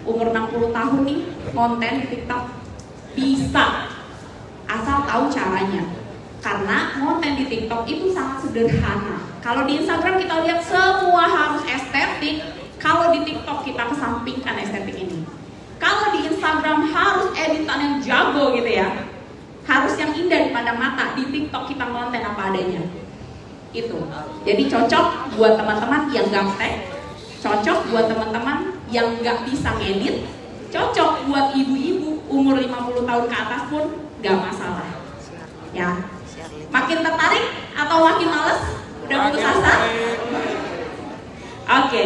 umur 60 tahun nih konten di TikTok? Bisa, asal tahu caranya. Karena konten di TikTok itu sangat sederhana. Kalau di Instagram kita lihat semua harus estetik, kalau di TikTok kita kesampingkan estetik ini. Kalau di Instagram harus editan yang jago gitu ya, harus yang indah dipandang mata. Di TikTok kita konten apa adanya. Itu. Jadi cocok buat teman-teman yang gaptek, cocok buat teman-teman yang nggak bisa ngedit, cocok buat ibu-ibu umur 50 tahun ke atas pun nggak masalah. Ya. Makin tertarik atau makin males? Udah putus asa? Oke.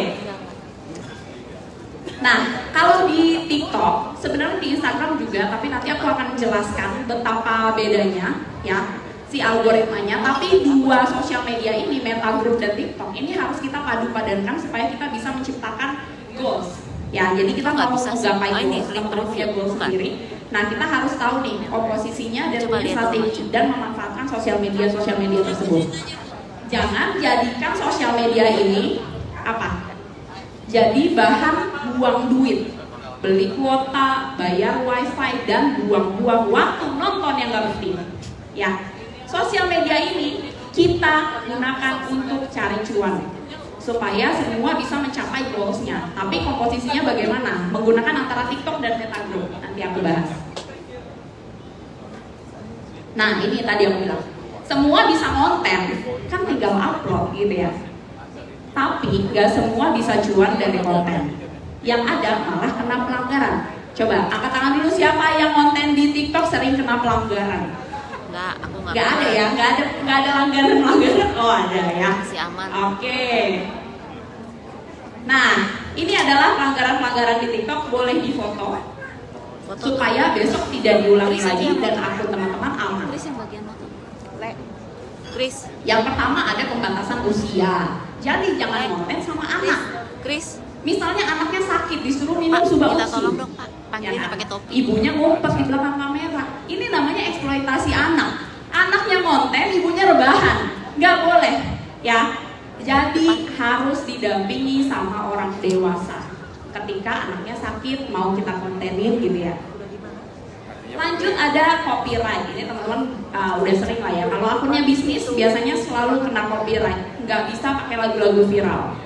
Nah, kalau di TikTok, sebenarnya di Instagram juga, tapi nanti aku akan menjelaskan betapa bedanya ya si algoritmanya. Tapi dua sosial media ini, Meta Group dan TikTok, ini harus kita padu-padankan supaya kita bisa menciptakan goals. Ya, jadi kita mau menggapai goals, kita perlu punya goals sendiri. Nah, kita harus tahu nih komposisinya dan strategi dan memanfaatkan sosial media tersebut. Jangan jadikan sosial media ini apa? Jadi bahan buang duit, beli kuota, bayar wifi, dan buang-buang waktu nonton yang gak penting. Ya, sosial media ini kita gunakan untuk cari cuan supaya semua bisa mencapai goalsnya. Tapi komposisinya bagaimana? Menggunakan antara TikTok dan Meta Group. Nanti aku bahas. Nah, ini tadi aku bilang, semua bisa konten, kan tinggal upload gitu ya. Tapi nggak semua bisa cuan dari konten. Yang ada malah kena pelanggaran. Coba angkat tangan dulu siapa yang konten di TikTok sering kena pelanggaran? Aku nggak ada ya, nggak ada langganan. Oh ada ya. Masih aman. Oke. Nah, ini adalah pelanggaran di TikTok, boleh difoto supaya besok tidak diulangi lagi dan akun teman-teman aman. Chris yang bagian foto. Chris. Yang pertama ada pembatasan usia. Jadi jangan konten sama anak. Chris. Misalnya anaknya sakit disuruh minum suba Kita usu. tolong dong Pak, panggilin Ya, pakai topi. Ibunya ngumpet di belakang kamera. Ini namanya eksploitasi anak. Anaknya konten, ibunya rebahan. Nggak boleh, ya. Jadi harus didampingi sama orang dewasa. Ketika anaknya sakit, mau kita kontenin gitu ya. Lanjut ada copyright. Ini teman-teman udah sering lah ya. Kalau akunnya bisnis biasanya selalu kena copyright. Nggak bisa pakai lagu-lagu viral.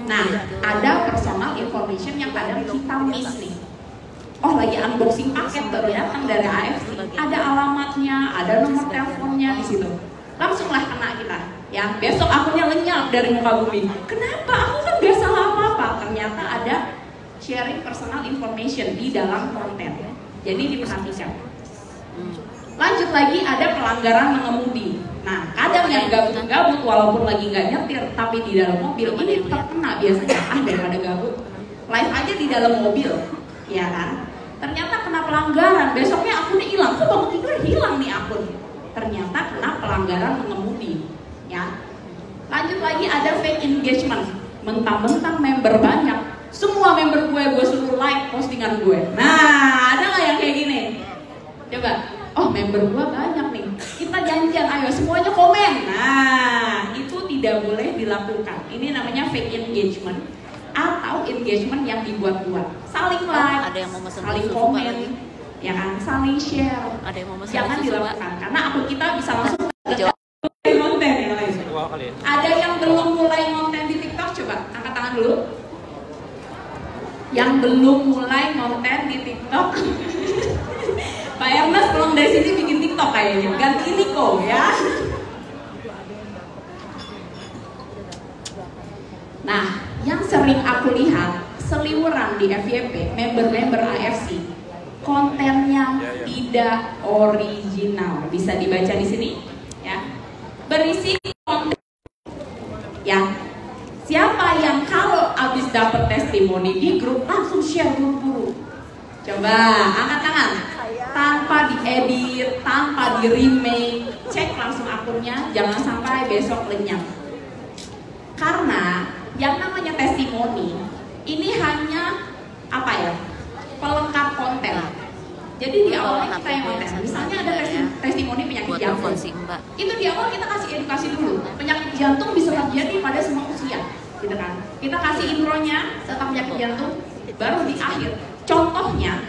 Nah, ada personal information yang kadang kita miss nih. Oh, lagi unboxing paket baru datang dari AFC. Ada alamatnya, ada nomor teleponnya di situ. Langsunglah kena kita. Ya, besok akunnya lenyap dari muka bumi. Kenapa? Aku kan gak salah apa-apa. Ternyata ada sharing personal information di dalam konten. Jadi diperhatikan. Lanjut lagi ada pelanggaran mengemudi. Nah, kadang yang gabut walaupun lagi nggak nyetir, tapi di dalam mobil ini tetap kena biasanya. Daripada gabut, live aja di dalam mobil, ya kan? Ternyata kena pelanggaran. Besoknya akunnya hilang. Kok bangun tidur hilang nih akun? Ternyata kena pelanggaran mengemudi. Ya. Lanjut lagi ada fake engagement. Mentang-mentang member banyak, semua member gue suruh like postingan gue. Nah, ada nggak yang kayak gini? Coba. Oh, member gue banyak nih. Kita janjian, ayo semuanya komen. Nah, itu tidak boleh dilakukan. Ini namanya fake engagement atau engagement yang dibuat-buat. Saling like, ada yang mau mesen saling susu komen, lagi. ya kan? Saling share. Ada yang mau mesen Jangan susu, dilakukan karena akun kita bisa langsung Jawab. konten yang lain. Ada yang belum mulai konten di TikTok, coba angkat tangan dulu. Yang belum mulai konten di TikTok. Pak Ernest pulang dari sini bikin TikTok kayaknya. Ganti ini kok ya. Nah, yang sering aku lihat seliweran di FYP, member-member AFC, kontennya tidak original. Bisa dibaca di sini, ya. Berisi konten, ya. Siapa yang kalau habis dapat testimoni di grup langsung share buru-buru? Coba angkat tangan. Tanpa diedit, tanpa di remake, cek langsung akunnya, jangan sampai besok lenyap. Karena yang namanya testimoni ini hanya apa ya, pelengkap konten. Jadi di awalnya kita yang konten, misalnya ada testimoni penyakit jantung, itu di awal kita kasih edukasi dulu. Penyakit jantung bisa terjadi pada semua usia, gitu kan? Kita kasih intronya tentang penyakit jantung. baru di akhir. Contohnya,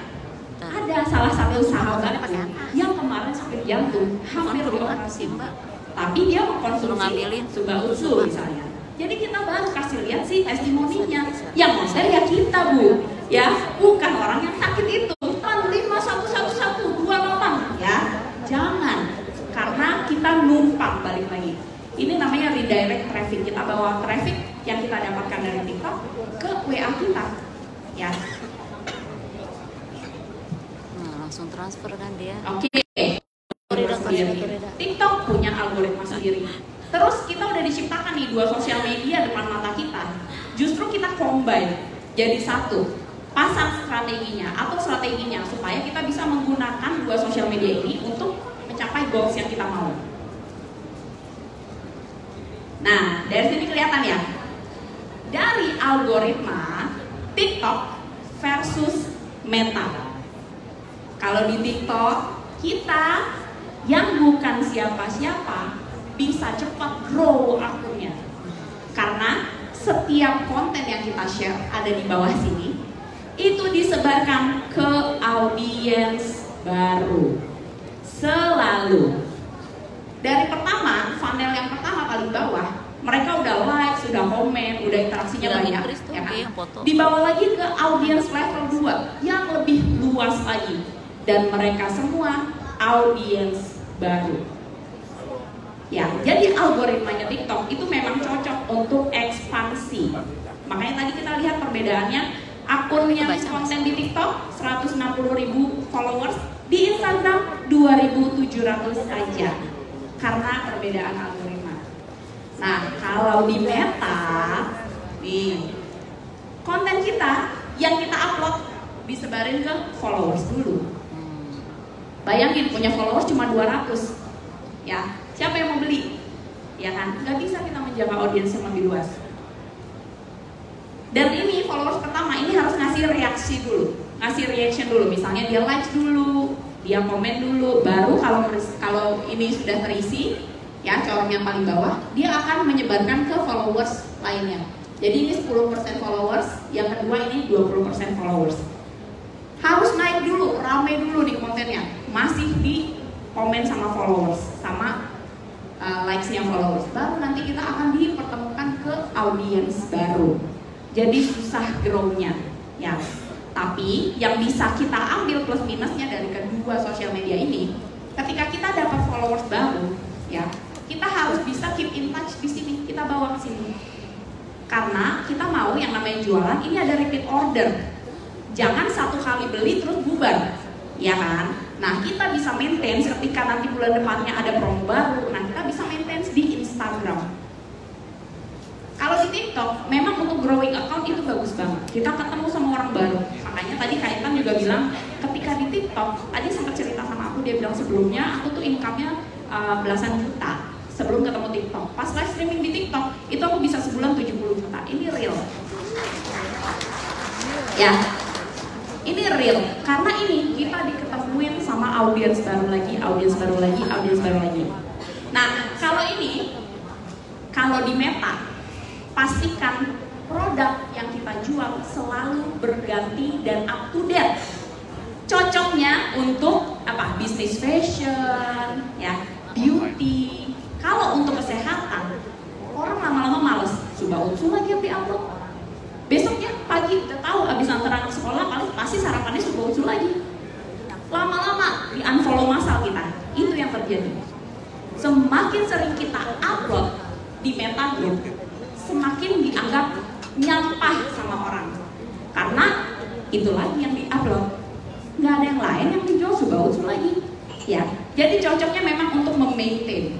ada salah satu sahabat yang kemarin sakit jantung, hampir dioperasi, tapi dia mengkonsumsi Subah Usul misalnya. Jadi kita baru kasih lihat sih testimoninya. Yang model ya kita, Bu, ya, bukan orang yang sakit itu. 51112 ya, jangan, karena kita numpang balik lagi. Ini namanya redirect traffic. Kita bawa traffic yang kita dapatkan dari TikTok ke WA kita, ya. Langsung transfer kan dia. Oke. TikTok punya algoritma sendiri. Terus kita udah diciptakan nih dua sosial media depan mata kita. Justru kita combine jadi satu. Pasang strateginya atau strateginya supaya kita bisa menggunakan dua sosial media ini untuk mencapai goals yang kita mau. Nah, dari sini kelihatan ya. Dari algoritma TikTok versus Meta. Kalau di TikTok, kita yang bukan siapa-siapa bisa cepat grow akunnya. Karena setiap konten yang kita share ada di bawah sini, itu disebarkan ke audiens baru. Selalu. Dari pertama, funnel yang pertama paling bawah, mereka udah like, sudah komen, udah interaksinya banyak, ya kan? Dibawa lagi ke audiens level 2 yang lebih luas lagi. Dan mereka semua audiens baru. Ya, jadi algoritmanya TikTok itu memang cocok untuk ekspansi. Makanya tadi kita lihat perbedaannya, akun yang konten di TikTok 160.000 followers, di Instagram 2.700 saja. Karena perbedaan algoritma. Nah, kalau di Meta, nih, konten kita yang kita upload disebarin ke followers dulu. Bayangin punya followers cuma 200, ya. Siapa yang mau beli? Ya kan? Gak bisa kita menjaga audiens yang lebih luas. Dan ini followers pertama ini harus ngasih reaksi dulu, ngasih reaction dulu. Misalnya dia like dulu, dia komen dulu, baru kalau ini sudah terisi, ya corong yang paling bawah, dia akan menyebarkan ke followers lainnya. Jadi ini 10% followers, yang kedua ini 20% followers. Harus naik dulu, rame dulu di kontennya, masih di komen sama followers, sama likes-nya followers, baru nanti kita akan dipertemukan ke audiens baru. Jadi susah grow-nya, ya. Tapi yang bisa kita ambil plus minusnya dari kedua sosial media ini, ketika kita dapat followers baru, ya, kita harus bisa keep in touch di sini, kita bawa ke sini. Karena kita mau yang namanya jualan ini ada repeat order. Jangan satu kali beli terus bubar, ya kan? Nah, kita bisa maintain ketika nanti bulan depannya ada promo baru. Nah, kita bisa maintain di Instagram. Kalau di TikTok, memang untuk growing account itu bagus banget. Kita ketemu sama orang baru. Makanya tadi Kaitan juga bilang, ketika di TikTok, tadi sempat cerita sama aku, dia bilang sebelumnya aku tuh income-nya belasan juta sebelum ketemu TikTok. Pas live streaming di TikTok, itu aku bisa sebulan 70 juta. Ini real. Ya. Ini real, karena ini kita diketemuin sama audiens baru lagi, audiens baru lagi, audiens baru lagi. Nah, kalau ini, kalau di Meta, pastikan produk yang kita jual selalu berganti dan up to date. Cocoknya untuk apa? Bisnis fashion, ya, beauty. Kalau untuk kesehatan, orang lama-lama males. Subah Usul lagi yang diupload. Besoknya pagi udah tahu abis antar anak sekolah pasti sarapannya Subah Usul lagi. Lama-lama di unfollow massal kita. Itu yang terjadi. Semakin sering kita upload di Meta Group, semakin dianggap nyampah sama orang. Karena itu lagi yang diupload. Nggak ada yang lain yang dijual Subah Usul lagi. Ya, jadi cocoknya memang untuk memaintain.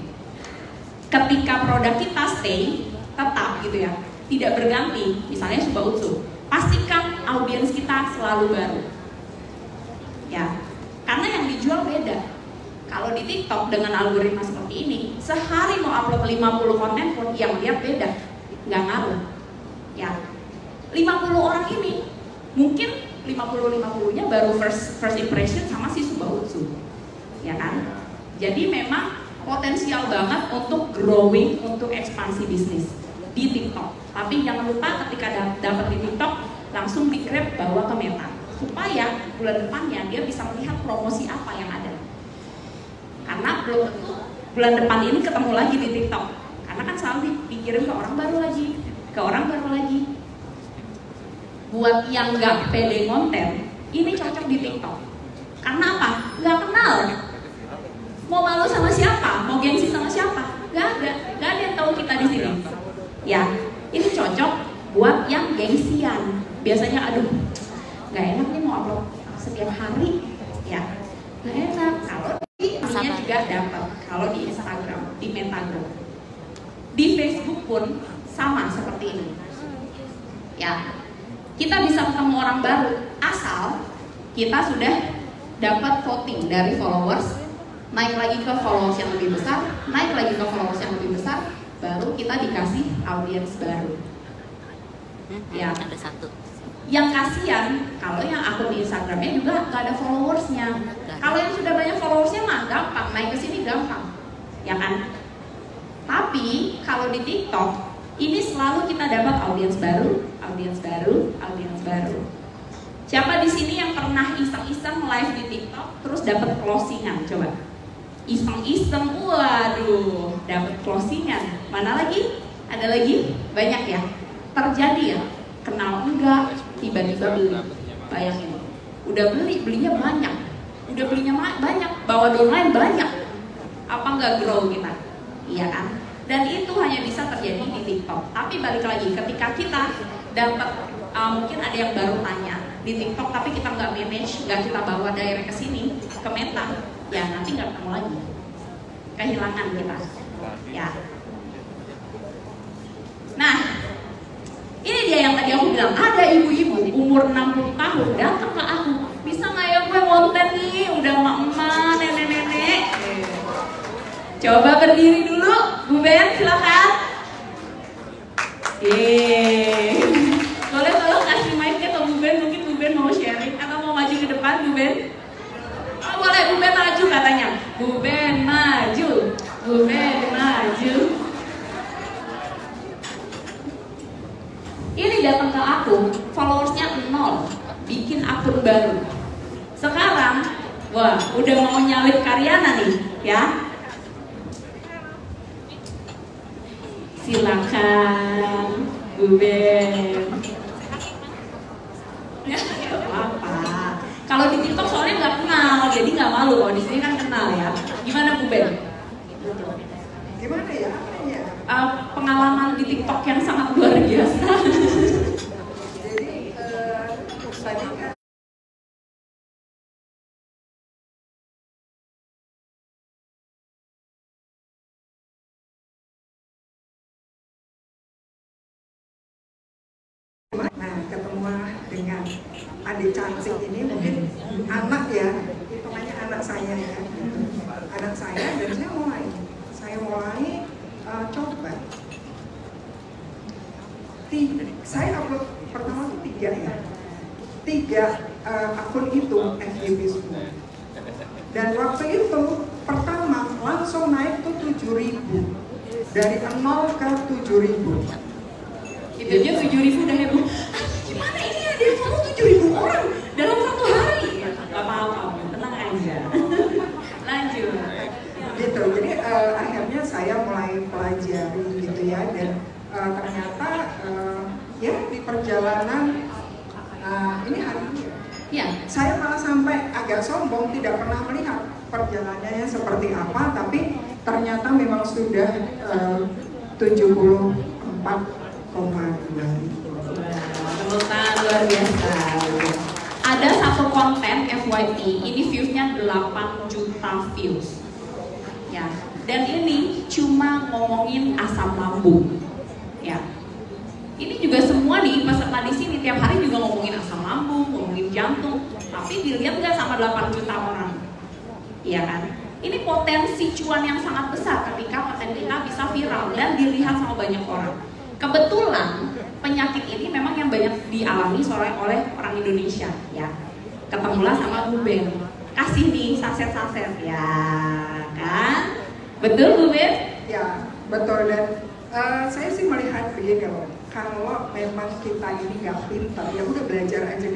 Ketika produk kita stay tetap gitu ya, tidak berganti, misalnya Subah Usul, pastikan audiens kita selalu baru, ya, karena yang dijual beda. Kalau di TikTok dengan algoritma seperti ini, sehari mau upload 50 konten pun yang lihat beda, nggak ngaruh, ya. 50 orang ini, mungkin 50-50-nya baru first impression sama si Subah Usul, ya kan? Jadi memang potensial banget untuk growing, untuk ekspansi bisnis di TikTok. Tapi jangan lupa ketika dapat di TikTok langsung di Grab bawa ke Meta supaya bulan depannya dia bisa melihat promosi apa yang ada. Karena belum tentu bulan depan ini ketemu lagi di TikTok. Karena kan selalu dikirim ke orang baru lagi, ke orang baru lagi. Buat yang nggak pede konten, ini cocok di TikTok. Karena apa? Nggak kenal. Mau malu sama siapa? Mau gengsi sama siapa? Nggak ada yang tahu kita di sini. Ya, ini cocok buat yang gengsian. Biasanya aduh, nggak enak nih mau upload setiap hari. Ya, nggak enak. Kalau di ininya juga dapat. Kalau di Instagram, di Metagram, di Facebook pun sama seperti ini. Ya, kita bisa ketemu orang baru asal kita sudah dapat voting dari followers, naik lagi ke followers yang lebih besar, naik lagi ke followers yang lebih besar, baru kita dikasih audiens baru. Ya, ada satu. Yang kasihan kalau yang akun di Instagramnya juga nggak ada followersnya. Kalau yang sudah banyak followersnya mah gampang, naik ke sini gampang, ya kan? Tapi kalau di TikTok ini selalu kita dapat audiens baru, audiens baru, audiens baru. Siapa di sini yang pernah iseng-iseng live di TikTok terus dapat closingan? Coba. Iseng-iseng, waduh, dapat closingan. Mana lagi? Ada lagi? Banyak ya. Terjadi ya. Kenal enggak, tiba-tiba beli. Bayangin. Udah belinya banyak. Udah belinya banyak, bawa downline banyak. Apa enggak grow kita? Iya kan? Dan itu hanya bisa terjadi di TikTok. Tapi balik lagi, ketika kita dapat mungkin ada yang baru tanya di TikTok, tapi kita nggak manage, nggak kita bawa direct ke sini ke Meta, ya nanti nggak ketemu lagi, kehilangan kita. Ya. Nah, ini dia yang tadi aku bilang, ada ibu-ibu umur 60 tahun datang ke aku, bisa nggak ya gue konten nih, udah emak-emak, nenek-nenek. Coba berdiri dulu, Bu Ben, silakan. Yeay. Boleh tolong kasih mic-nya ke Bu Ben, mungkin Bu Ben mau sharing atau mau maju ke depan, Bu Ben? Oh, boleh, Bu Ben maju katanya. Bu Ben maju, Bu Ben maju. Ini datang ke aku, followersnya 0, bikin akun baru. Sekarang, wah, udah mau nyalip Karyana nih, ya. Silakan, Bu Ben. Ya, nggak apa-apa. Kalau di TikTok soalnya nggak kenal, jadi nggak malu. Kalau di sini kan kenal ya. Gimana Bu Ben? Gimana ya? Pengalaman di TikTok yang sangat luar biasa. Jadi tadi kan ketemu dengan adik cantik ini, mungkin anak ya, hitungannya anak saya ya, anak saya, dan saya mulai coba. Saya upload pertama tuh 3 ya, 3 akun itu FYP semua. Dan waktu itu pertama langsung naik tuh 7.000, dari 0 ke 7.000. Itu aja 7.000 udah heboh. Gimana ini ada yang follow 7.000 orang dalam 1 hari? Gak apa-apa, tenang aja. Lanjut. Gitu, jadi akhirnya saya mulai pelajari gitu ya, dan ternyata ya di perjalanan ini hari ini Ya. saya malah sampai agak sombong, tidak pernah melihat perjalanannya seperti apa, tapi ternyata memang sudah 74,2. Tepuk tangan luar biasa. Ada satu konten FYP, ini viewsnya 8 juta views. Ya, dan ini cuma ngomongin asam lambung. Ya, ini juga semua nih peserta di sini tiap hari juga ngomongin asam lambung, ngomongin jantung. Tapi dilihat nggak sama 8 juta orang? Iya kan? Ini potensi cuan yang sangat besar ketika konten kita bisa viral dan dilihat sama banyak orang. Kebetulan penyakit ini memang yang banyak dialami oleh orang Indonesia, ya. Ketemulah sama Bu Ben, kasih nih saset-saset, ya kan? Betul Bu Ben? Ya, betul. Dan saya sih melihat begini loh, kalau memang kita ini nggak pintar, ya udah belajar aja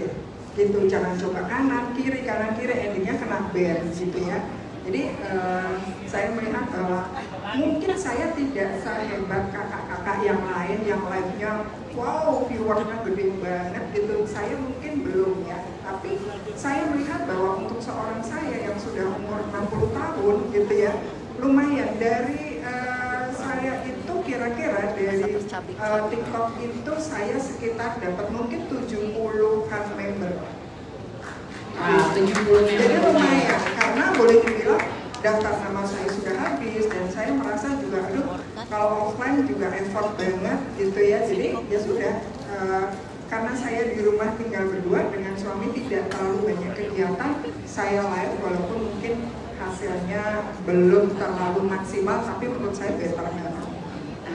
gitu, jangan coba kanan kiri, endingnya kena ban gitu ya. Jadi saya melihat bahwa mungkin saya tidak sehebat kakak-kakak yang lain yang live-nya wow viewernya gede banget gitu, saya mungkin belum ya. Tapi saya melihat bahwa untuk seorang saya yang sudah umur 60 tahun gitu ya, lumayan dari saya itu kira-kira dari TikTok itu saya sekitar dapat mungkin 70-an member. Wow, 70 Jadi lumayan, karena boleh dibilang daftar nama saya sudah habis dan saya merasa juga aduh kalau offline juga effort banget gitu ya. Jadi ya sudah, karena saya di rumah tinggal berdua dengan suami, tidak terlalu banyak kegiatan, saya live walaupun mungkin hasilnya belum terlalu maksimal, tapi menurut saya better banget.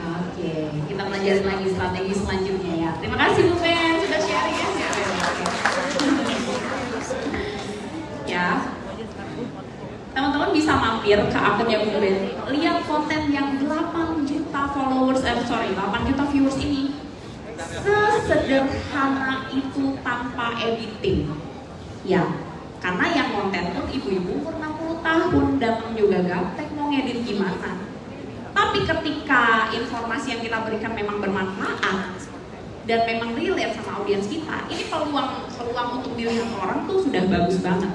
Oke, kita pelajarin lagi strategi selanjutnya ya. Terima kasih Bu Ben sudah sharing ya. Ya, teman-teman bisa mampir ke akunnya Bu Ben, lihat konten yang 8 juta followers, 8 juta viewers ini. Sesederhana itu tanpa editing. Ya, karena yang konten pun ibu-ibu umur 60 tahun, datang juga gaptek, mau ngedit gimana. Tapi ketika informasi yang kita berikan memang bermanfaat dan memang relate sama audiens kita, ini peluang untuk dilihat orang tuh sudah bagus banget.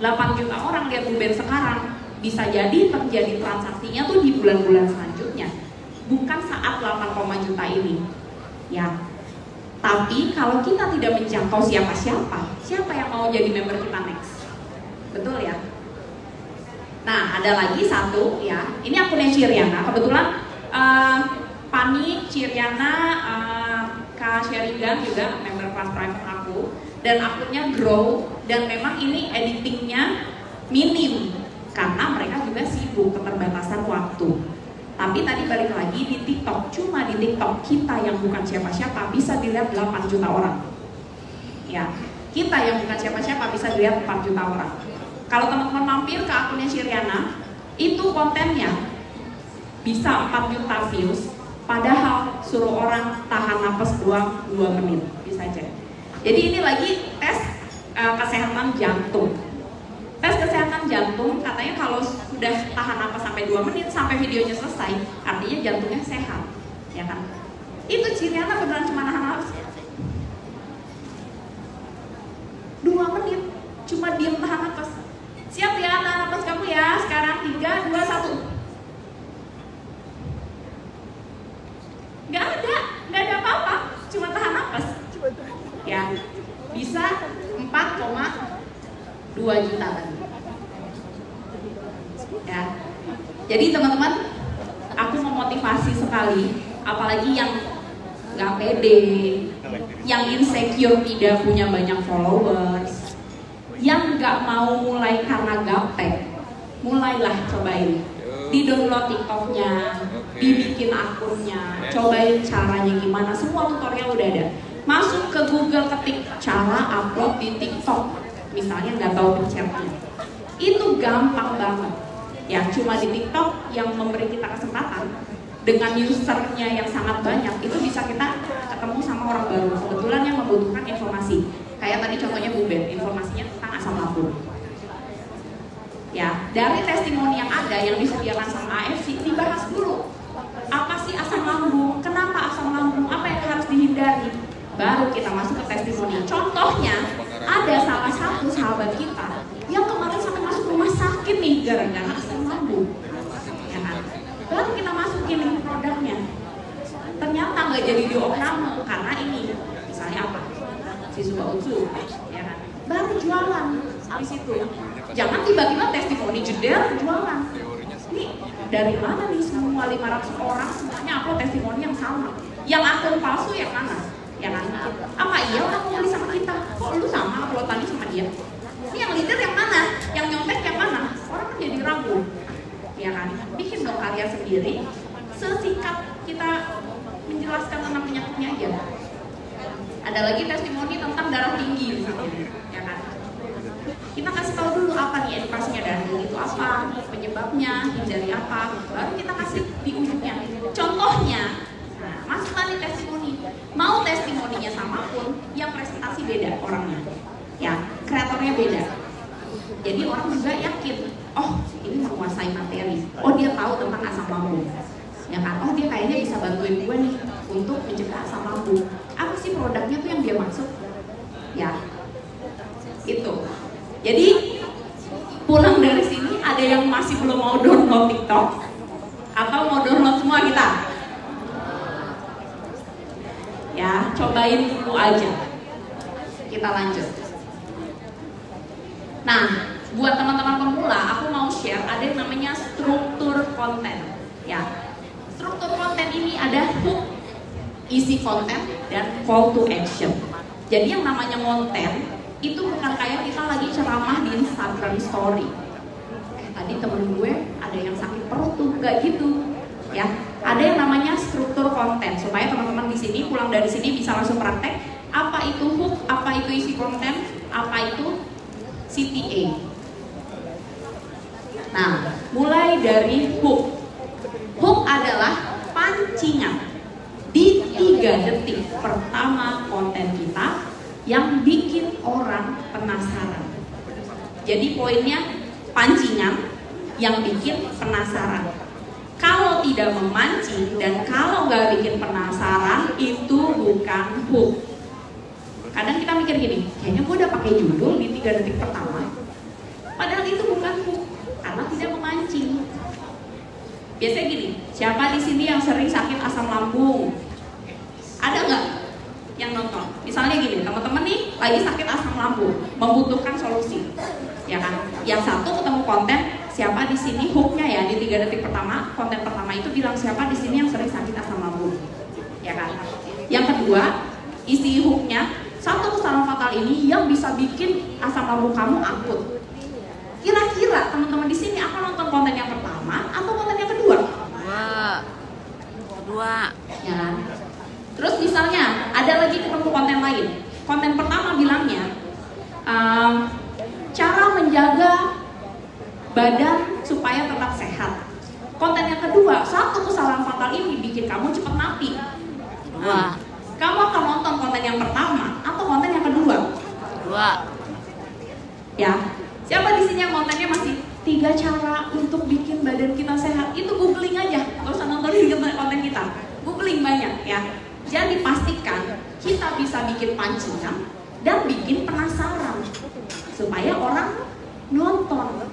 8 juta orang lihat Bu Ben sekarang, bisa jadi terjadi transaksinya tuh di bulan-bulan selanjutnya, bukan saat 8 juta ini ya. Tapi kalau kita tidak menjangkau siapa yang mau jadi member kita next? Betul ya? Nah, ada lagi satu ya, ini akunnya Ciriana, kebetulan Pani, Ciriana, Kak Sheringan juga member kelas private aku, dan akunnya grow, dan memang ini editingnya minim karena mereka juga sibuk, keterbatasan waktu. Tapi tadi balik lagi di TikTok, cuma di TikTok kita yang bukan siapa-siapa bisa dilihat 8 juta orang. Ya, kita yang bukan siapa-siapa bisa dilihat 4 juta orang. Kalau teman-teman mampir ke akunnya Ciriana, itu kontennya bisa 4 juta views, padahal suruh orang tahan napas doang 2 menit, bisa cek. Jadi ini lagi tes kesehatan jantung. Tes kesehatan jantung katanya kalau sudah tahan napas sampai 2 menit sampai videonya selesai, artinya jantungnya sehat, ya kan? Itu Ciriana beneran cuma nahan napas 2 menit, cuma diam tahan napas. Siap ya, tahan napas kamu ya. Sekarang 3, 2, 1. Nggak ada apa-apa, cuma tahan napas. Ya, bisa 4,2 juta tadi. Ya, jadi teman-teman, aku memotivasi sekali, apalagi yang nggak pede, yang insecure tidak punya banyak followers, yang nggak mau mulai karena gaptek, mulailah cobain. Di-download TikToknya, dibikin akunnya, cobain caranya gimana, semua tutorial udah ada. Masuk ke Google, ketik cara upload di TikTok, misalnya nggak tahu pencetnya, itu gampang banget. Ya, cuma di TikTok yang memberi kita kesempatan dengan usernya yang sangat banyak, itu bisa kita ketemu sama orang baru, kebetulan yang membutuhkan informasi. Kayak tadi contohnya Bu Ben, informasinya tentang asam lambung. Ya, dari testimoni yang ada yang disediakan sama AFC, dibahas dulu. Apa sih asam lambung? Kenapa asam lambung? Apa yang harus dihindari? Baru kita masuk ke testimoni. Contohnya, ada salah satu sahabat kita yang kemarin sampai masuk rumah sakit nih gara-gara asam lambung. Ya kan? Baru kita masukin produknya. Ternyata nggak jadi diopname karena ini, misalnya apa? Siswa utsu, ya kan? Baru jualan di situ. Jangan tiba-tiba testimoni jeder jualan. Ini dari mana nih semua 500 orang semuanya upload testimoni yang sama? Yang akun palsu yang mana? Ya kan? Apa iya orang mau beli sama kita? Kok lu sama uploadannya sama dia? Ini yang leader yang mana? Yang nyontek yang mana? Orang kan jadi ragu. Ya kan? Bikin dong karya sendiri. Sesingkat kita menjelaskan tentang penyakitnya aja. Ada lagi testimoni tentang darah tinggi di sini, ya kan? Kita kasih tahu dulu apa nih edukasinya darah tinggi itu apa, penyebabnya, hindari apa, baru kita kasih di ujungnya. Contohnya, nah, masuklah nih testimoni. Mau testimoninya sama pun, yang presentasi beda orangnya. Ya, kreatornya beda. Jadi orang juga yakin, oh ini menguasai materi, oh dia tahu tentang asam lambung, ya kan? Oh dia kayaknya bisa bantuin gue nih untuk mencegah asam lambung. Apa sih produknya tuh yang dia maksud? Ya, itu. Jadi pulang dari sini ada yang masih belum mau download TikTok atau mau download semua kita? Ya, cobain dulu aja. Kita lanjut. Nah, buat teman-teman pemula, aku mau share ada yang namanya struktur konten. Ya, struktur konten ini ada hook, isi konten, dan call to action. Jadi yang namanya konten itu bukan kayak kita lagi ceramah di Instagram Story. Tadi temen gue ada yang sakit perut tuh, nggak gitu. Ya, ada yang namanya struktur konten supaya teman-teman di sini pulang dari sini bisa langsung praktek apa itu hook, apa itu isi konten, apa itu CTA. Nah, mulai dari hook. Hook adalah pancingan di 3 detik pertama konten kita yang bikin orang penasaran. Jadi poinnya pancingan yang bikin penasaran. Kalau tidak memancing dan kalau nggak bikin penasaran, itu bukan hook. Kadang kita mikir gini, kayaknya gue udah pakai judul di 3 detik pertama, padahal itu bukan hook karena tidak memancing. Biasanya gini, siapa di sini yang sering sakit asam lambung? Ada nggak yang nonton? Misalnya gini, teman-teman nih lagi sakit asam lambung, membutuhkan solusi, ya kan? Yang satu ketemu konten, siapa di sini hooknya ya di 3 detik pertama, konten pertama itu bilang siapa di sini yang sering sakit asam lambung, ya kan? Yang kedua, isi hooknya, satu kesalahan fatal ini yang bisa bikin asam lambung kamu akut. Kira-kira teman-teman di sini akan nonton konten yang pertama atau konten yang kedua? Kedua. Ya kan? Terus misalnya ada lagi ketemu konten lain. Konten pertama bilangnya cara menjaga badan supaya tetap sehat. Konten yang kedua, satu kesalahan fatal ini bikin kamu cepat mati. Wah. Kamu akan nonton konten yang pertama atau konten yang kedua? Kedua. Ya, siapa di sini yang kontennya masih 3 cara untuk bikin badan kita sehat? Itu googling aja, nggak usah nontonin konten kita. Googling banyak ya. Jadi pastikan kita bisa bikin pancingan dan bikin penasaran supaya orang nonton.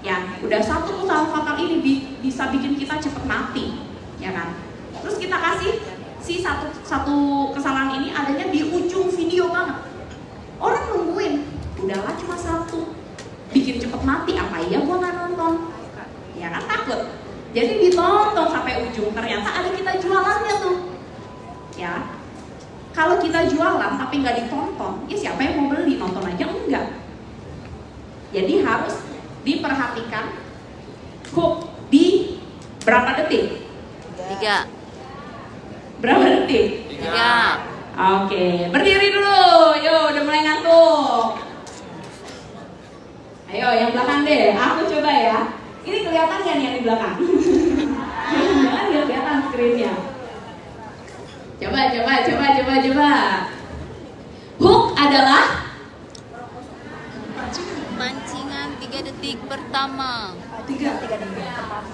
Ya, udah satu kesalahan fatal ini bisa bikin kita cepet mati, ya kan? Terus kita kasih si satu kesalahan ini adanya di ujung video banget. Orang nungguin, udahlah cuma satu, bikin cepet mati, apa iya gua nggak nonton? Ya kan takut. Jadi ditonton sampai ujung, ternyata ada kita jualannya tuh. Ya, kalau kita jualan tapi nggak ditonton, ya siapa yang mau beli? Nonton aja enggak. Jadi harus diperhatikan hook di berapa detik? 3. Berapa detik? 3. Oke, berdiri dulu. Yo, udah mulai ngantuk. Ayo, yang belakang deh. Aku coba ya. Ini kelihatan nggak nih yang di belakang? Jangan nggak kelihatan screen-nya. Coba. Hook adalah Pancingan 3 detik pertama. 3 detik.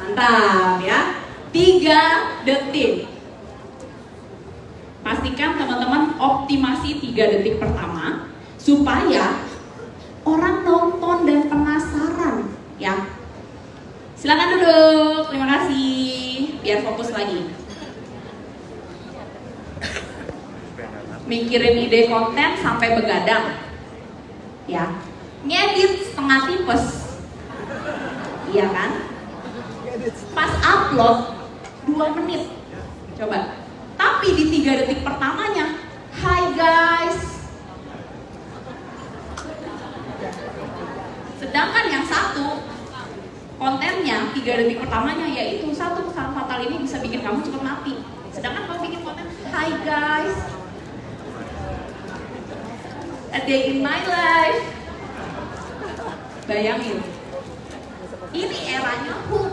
Mantap ya. 3 detik. Pastikan teman-teman optimasi 3 detik pertama supaya orang nonton dan penasaran ya. Silakan duduk, terima kasih. Biar fokus lagi. Mikirin ide konten sampai begadang ya. Ngedit setengah tipes, iya kan? Pas upload 2 menit, coba. Tapi di 3 detik pertamanya, hai guys. Sedangkan yang satu, kontennya 3 detik pertamanya yaitu satu kesalahan fatal ini bisa bikin kamu cepat mati. Sedangkan kalau bikin konten, hai guys, a day in my life. Bayangin, ini eranya hook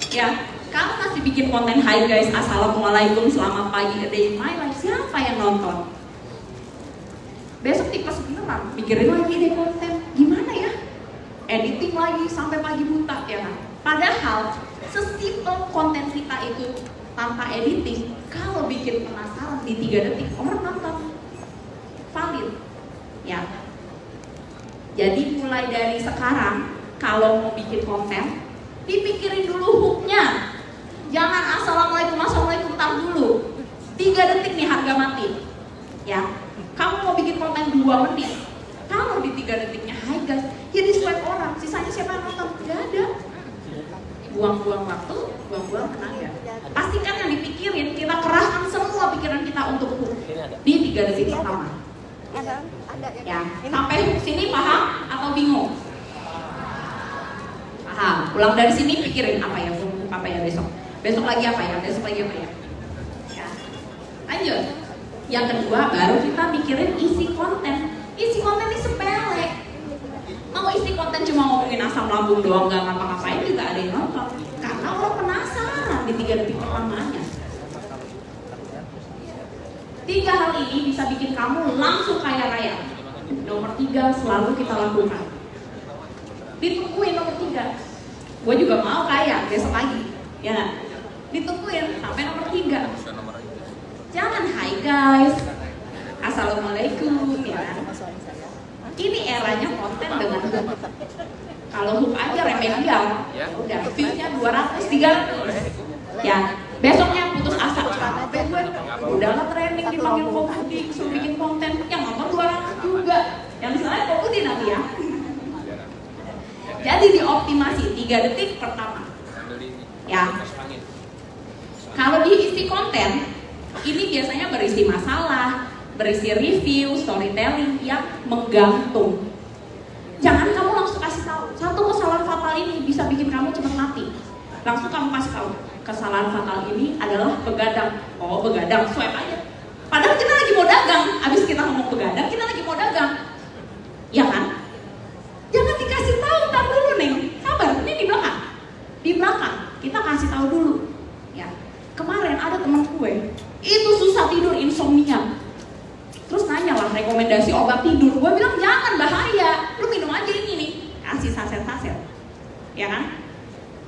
ya. Kamu masih bikin konten hai guys, assalamualaikum, selamat pagi, a day in my life, siapa yang nonton? besok tipes beneran, mikirin lagi deh konten, gimana ya? Editing lagi sampai pagi buta ya kan? Padahal sesimpel konten kita itu tanpa editing, kalau bikin penasaran di 3 detik orang nonton, valid ya. Jadi mulai dari sekarang kalau mau bikin konten, dipikirin dulu hooknya. Jangan assalamualaikum tar dulu. 3 detik nih harga mati ya. Kamu mau bikin konten 2 menit, kalau di 3 detiknya hai guys, ya di swipe orang, sisanya siapa yang nonton? Gak ada. Buang-buang waktu, buang-buang tenaga. Pastikan yang dipikirin, kita kerahkan semua pikiran kita untuk hook di 3 detik pertama. Ya, sampai sini paham atau bingung? Paham. Pulang dari sini pikirin apa ya besok. Besok lagi apa ya? Besok lagi apa ya? Ya. Lanjut. Yang kedua baru kita mikirin isi konten. Isi konten ini sepele. Mau isi konten cuma ngomongin asam lambung doang, gak ngapa-ngapain juga ada yang nonton. Karena orang penasaran di 3 detik pertamanya. 3 hal ini bisa bikin kamu langsung kaya raya. Nomor 3 selalu kita lakukan. Ditungguin nomor 3. Gue juga mau kaya besok lagi. Ya, ditungguin sampai nomor 3. Jangan hai guys, assalamualaikum ya. Ini eranya konten dengan hook. Kalau hook aja remedial, udah view-nya 200, 300 ya. Besoknya putus asa, capek gue, udah lah trending dipanggil Komudi, suruh bikin konten, yang nonton 200 juga. Yang misalnya Komudi nanti ya. Jadi dioptimasi 3 detik pertama ya. Kalau diisi konten, ini biasanya berisi masalah, berisi review, storytelling yang menggantung. Jangan kamu langsung kasih tahu, satu kesalahan fatal ini bisa bikin kamu cepat mati. Langsung kamu kasih tahu, kesalahan fatal ini adalah begadang. Oh begadang, swipe aja. Padahal kita lagi mau dagang, abis kita ngomong begadang, kita lagi mau dagang. Ya kan? Jangan dikasih tahu, tar dulu Neng, sabar, ini di belakang. Di belakang, kita kasih tahu dulu. Ya, kemarin ada teman gue, itu susah tidur, insomnia. Terus nanya lah rekomendasi obat tidur. Gue bilang jangan, bahaya. Lu minum aja ini nih. Kasih saset-saset. Ya kan?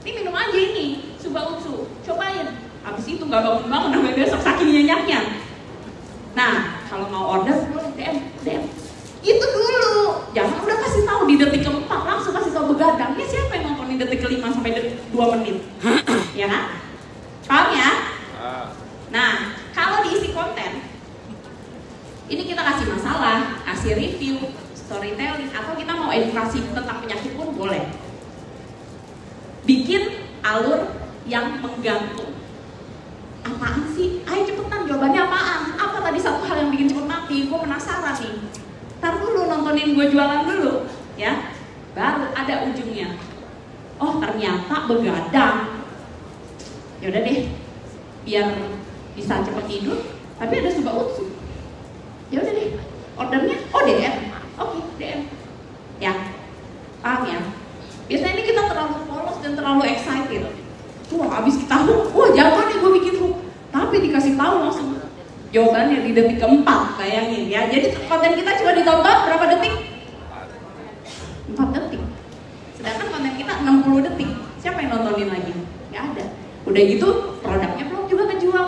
Ini minum aja ini, Suba Utsu. Cobain. Habis itu gak bangun-bangun sampai besok saking nyenyaknya. Nah, kalau mau order boleh DM. Itu dulu. Jangan udah kasih tahu di detik keempat langsung kasih tahu begadang. Ya siapa yang nonton di detik kelima sampai 2 menit? Ya kan? Paham ya? Nah, kalau diisi konten, ini kita kasih masalah, kasih review, storytelling, atau kita mau edukasi tentang penyakit pun boleh. Bikin alur yang menggantung. Apaan sih? Ayo cepetan, jawabannya apaan? Apa tadi satu hal yang bikin cepet mati? Gue penasaran nih. Ntar dulu nontonin gue jualan dulu, ya. Baru ada ujungnya. Oh ternyata begadang. Yaudah deh, biar bisa cepet tidur, tapi ada Suba Utsu. Ya udah deh, ordernya DM. Oke, DM. Ya. Paham ya? Biasanya ini kita terlalu polos dan terlalu excited. Wah, abis kita hook, wah jago nih gue bikin hook. Tapi dikasih tahu langsung jawabannya di detik keempat, bayangin ya. Jadi konten kita cuma ditonton berapa detik? 4 detik. Sedangkan konten kita 60 detik. Siapa yang nontonin lagi? Gak ada. Udah gitu, produknya belum juga kejual.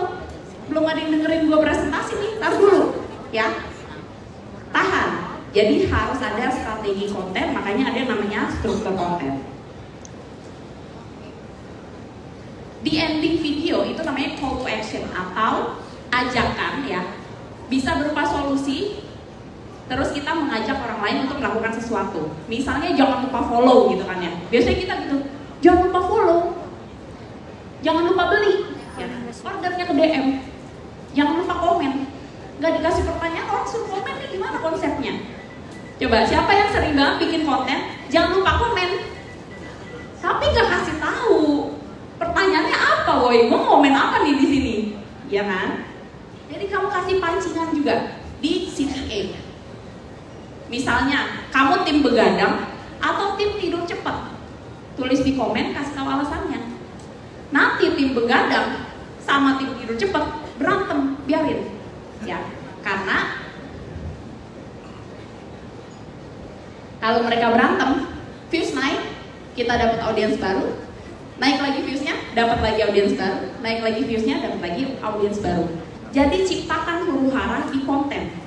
Belum ada yang dengerin gue presentasi nih, tar dulu. Ya, tahan. Jadi harus ada strategi konten, makanya ada yang namanya struktur konten. Di ending video itu namanya call to action atau ajakan ya. Bisa berupa solusi, terus kita mengajak orang lain untuk melakukan sesuatu. Misalnya jangan lupa follow gitu kan ya. Biasanya kita gitu, jangan lupa follow, jangan lupa beli, ya. Ordernya ke DM, jangan lupa komen. Gak dikasih pertanyaan, orang suruh komen nih gimana konsepnya. Coba siapa yang sering banget bikin konten, jangan lupa komen, tapi gak kasih tahu pertanyaannya apa, woi, gue komen apa nih di sini, ya kan? Jadi kamu kasih pancingan juga di CTA. Misalnya kamu tim begadang atau tim tidur cepat, tulis di komen, kasih tahu alasannya. Nanti tim begadang sama tim tidur cepat berantem, biarin. Ya, karena Kalau mereka berantem, views naik, kita dapat audiens baru, naik lagi viewsnya, dapat lagi audiens baru, naik lagi viewsnya, dapat lagi audiens baru. Jadi ciptakan huru-hara di konten.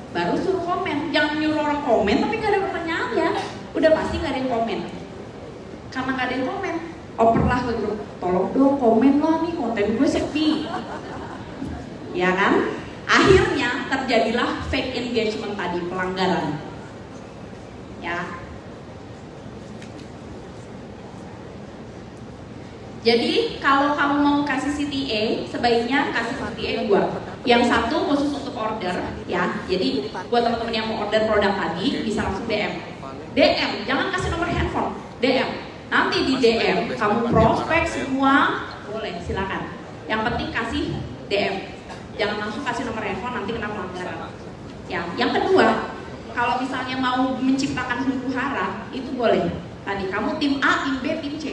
Baru suruh komen, jangan nyuruh orang komen tapi nggak ada pertanyaan ya. Udah pasti nggak ada yang komen. Karena nggak ada yang komen, operlah ke grup, tolong dong komen lah nih konten gue sepi. Ya kan? Akhirnya terjadilah fake engagement tadi, pelanggaran. Ya. Jadi kalau kamu mau kasih CTA, sebaiknya kasih CTA 2. Yang satu khusus untuk order, ya. Jadi buat teman-teman yang mau order produk tadi bisa langsung DM. DM, jangan kasih nomor handphone. DM. Nanti di DM kamu prospek semua, boleh silakan. Yang penting kasih DM. Jangan langsung kasih nomor handphone, nanti kena pelanggaran. Ya. Yang kedua, kalau misalnya mau menciptakan huru-hara, itu boleh. Tadi kamu tim A, tim B, tim C.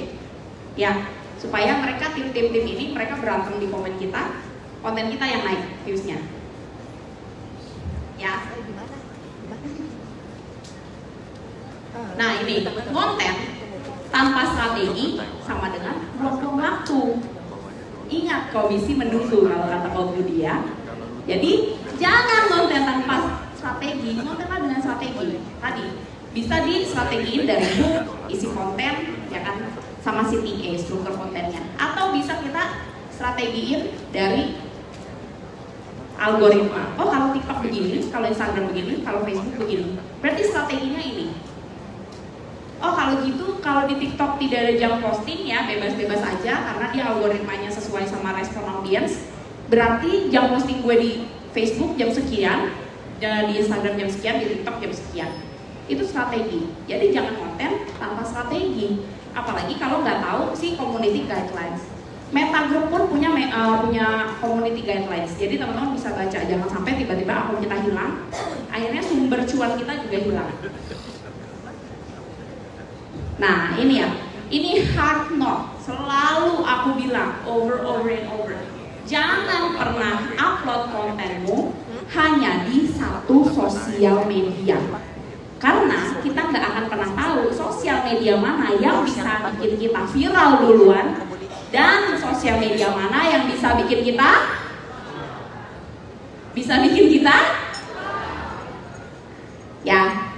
Ya. Supaya mereka tim-tim ini mereka berantem di komen kita, konten kita yang naik viewsnya. Ya. Nah ini konten tanpa strategi sama dengan buang-buang waktu. Ingat komisi menunggu kalau kata Pak Budi ya. Jadi jangan konten tanpa strategi, kontenlah dengan strategi. Tadi bisa di strategiin dari book, isi konten, ya kan? Sama CTA, struktur kontennya. Atau bisa kita strategiin dari algoritma. Oh kalau TikTok begini, kalau Instagram begini, kalau Facebook begini. Berarti strateginya ini. Oh kalau gitu, kalau di TikTok tidak ada jam posting ya, bebas-bebas aja karena dia algoritmanya sesuai sama respon audiens. Berarti jam posting gue di Facebook jam sekian, di Instagram jam sekian, di TikTok jam sekian. Itu strategi. Jadi jangan konten tanpa strategi. Apalagi kalau nggak tahu si community guidelines. Meta Group pun punya community guidelines. Jadi teman-teman bisa baca, jangan sampai tiba-tiba akun kita hilang, akhirnya sumber cuan kita juga hilang. Nah ini ya, ini hard note. Selalu aku bilang over and over. Jangan pernah upload kontenmu hanya di satu sosial media. Karena kita nggak akan pernah tahu sosial media mana yang bisa bikin kita viral duluan dan sosial media mana yang bisa bikin kita ya.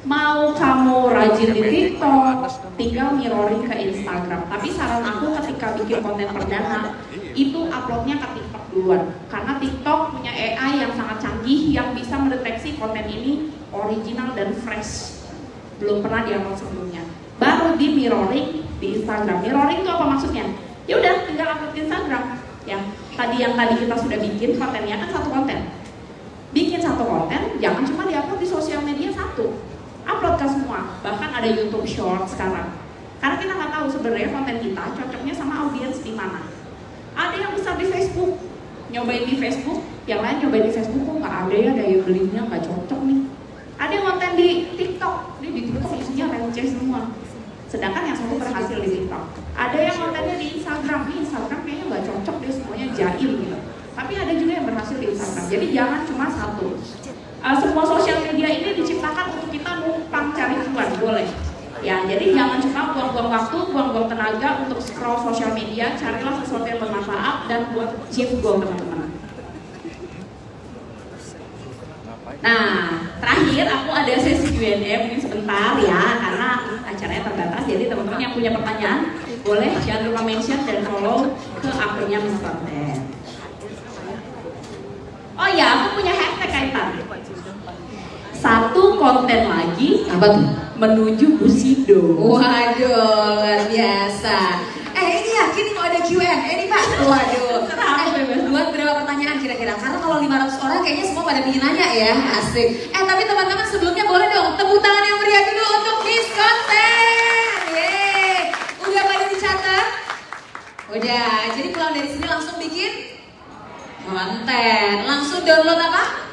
Mau kamu rajin di TikTok, tinggal mirroring ke Instagram. Tapi saran aku ketika bikin konten perdana, itu uploadnya ke TikTok duluan. Karena TikTok punya AI yang sangat canggih yang bisa mendeteksi konten ini original dan fresh, belum pernah diupload sebelumnya. Baru di mirroring di Instagram. Mirroring itu apa maksudnya? Ya udah, tinggal upload di Instagram. Ya, yang tadi kita sudah bikin kontennya kan satu konten. Bikin satu konten, jangan cuma diupload di sosial media satu. Upload ke semua, bahkan ada YouTube Short sekarang. Karena kita nggak tahu sebenarnya konten kita cocoknya sama audiens di mana. Ada yang besar di Facebook, nyobain di Facebook, yang lain nyobain di Facebook kok nggak ada ya daya belinya, nggak cocok nih. Ada yang konten di TikTok, di TikTok isinya receh semua. Sedangkan yang satu berhasil di TikTok. Ada yang kontennya di Instagram, kayaknya nggak cocok deh, semuanya jahil gitu. Tapi ada juga yang berhasil di Instagram. Jadi jangan cuma satu. Semua sosial media ini diciptakan untuk kita numpang cari cuan, boleh. Ya, jadi jangan cuma buang-buang waktu, buang-buang tenaga untuk scroll sosial media. Carilah sesuatu yang bermanfaat dan buat achieve goal teman-teman. Nah, terakhir aku ada sesi Q&A mungkin sebentar ya, karena acaranya terbatas. Jadi teman-teman yang punya pertanyaan, boleh jangan lupa mention dan follow ke akunnya Miss Konten. Oh ya, aku punya hashtag kaitan. Satu konten lagi, apa tuh? Menuju Bushido. Waduh, luar biasa. Ini yakin mau ada Q&A nih Pak? Waduh. Buat berapa pertanyaan kira-kira? Karena kalau 500 orang kayaknya semua pada ingin nanya ya. Asik. Tapi teman-teman sebelumnya boleh dong tepuk tangan yang meriah dulu untuk Miss Konten. Yeay. Udah pada dicatat? Udah. Jadi pulang dari sini langsung bikin konten. Langsung download apa?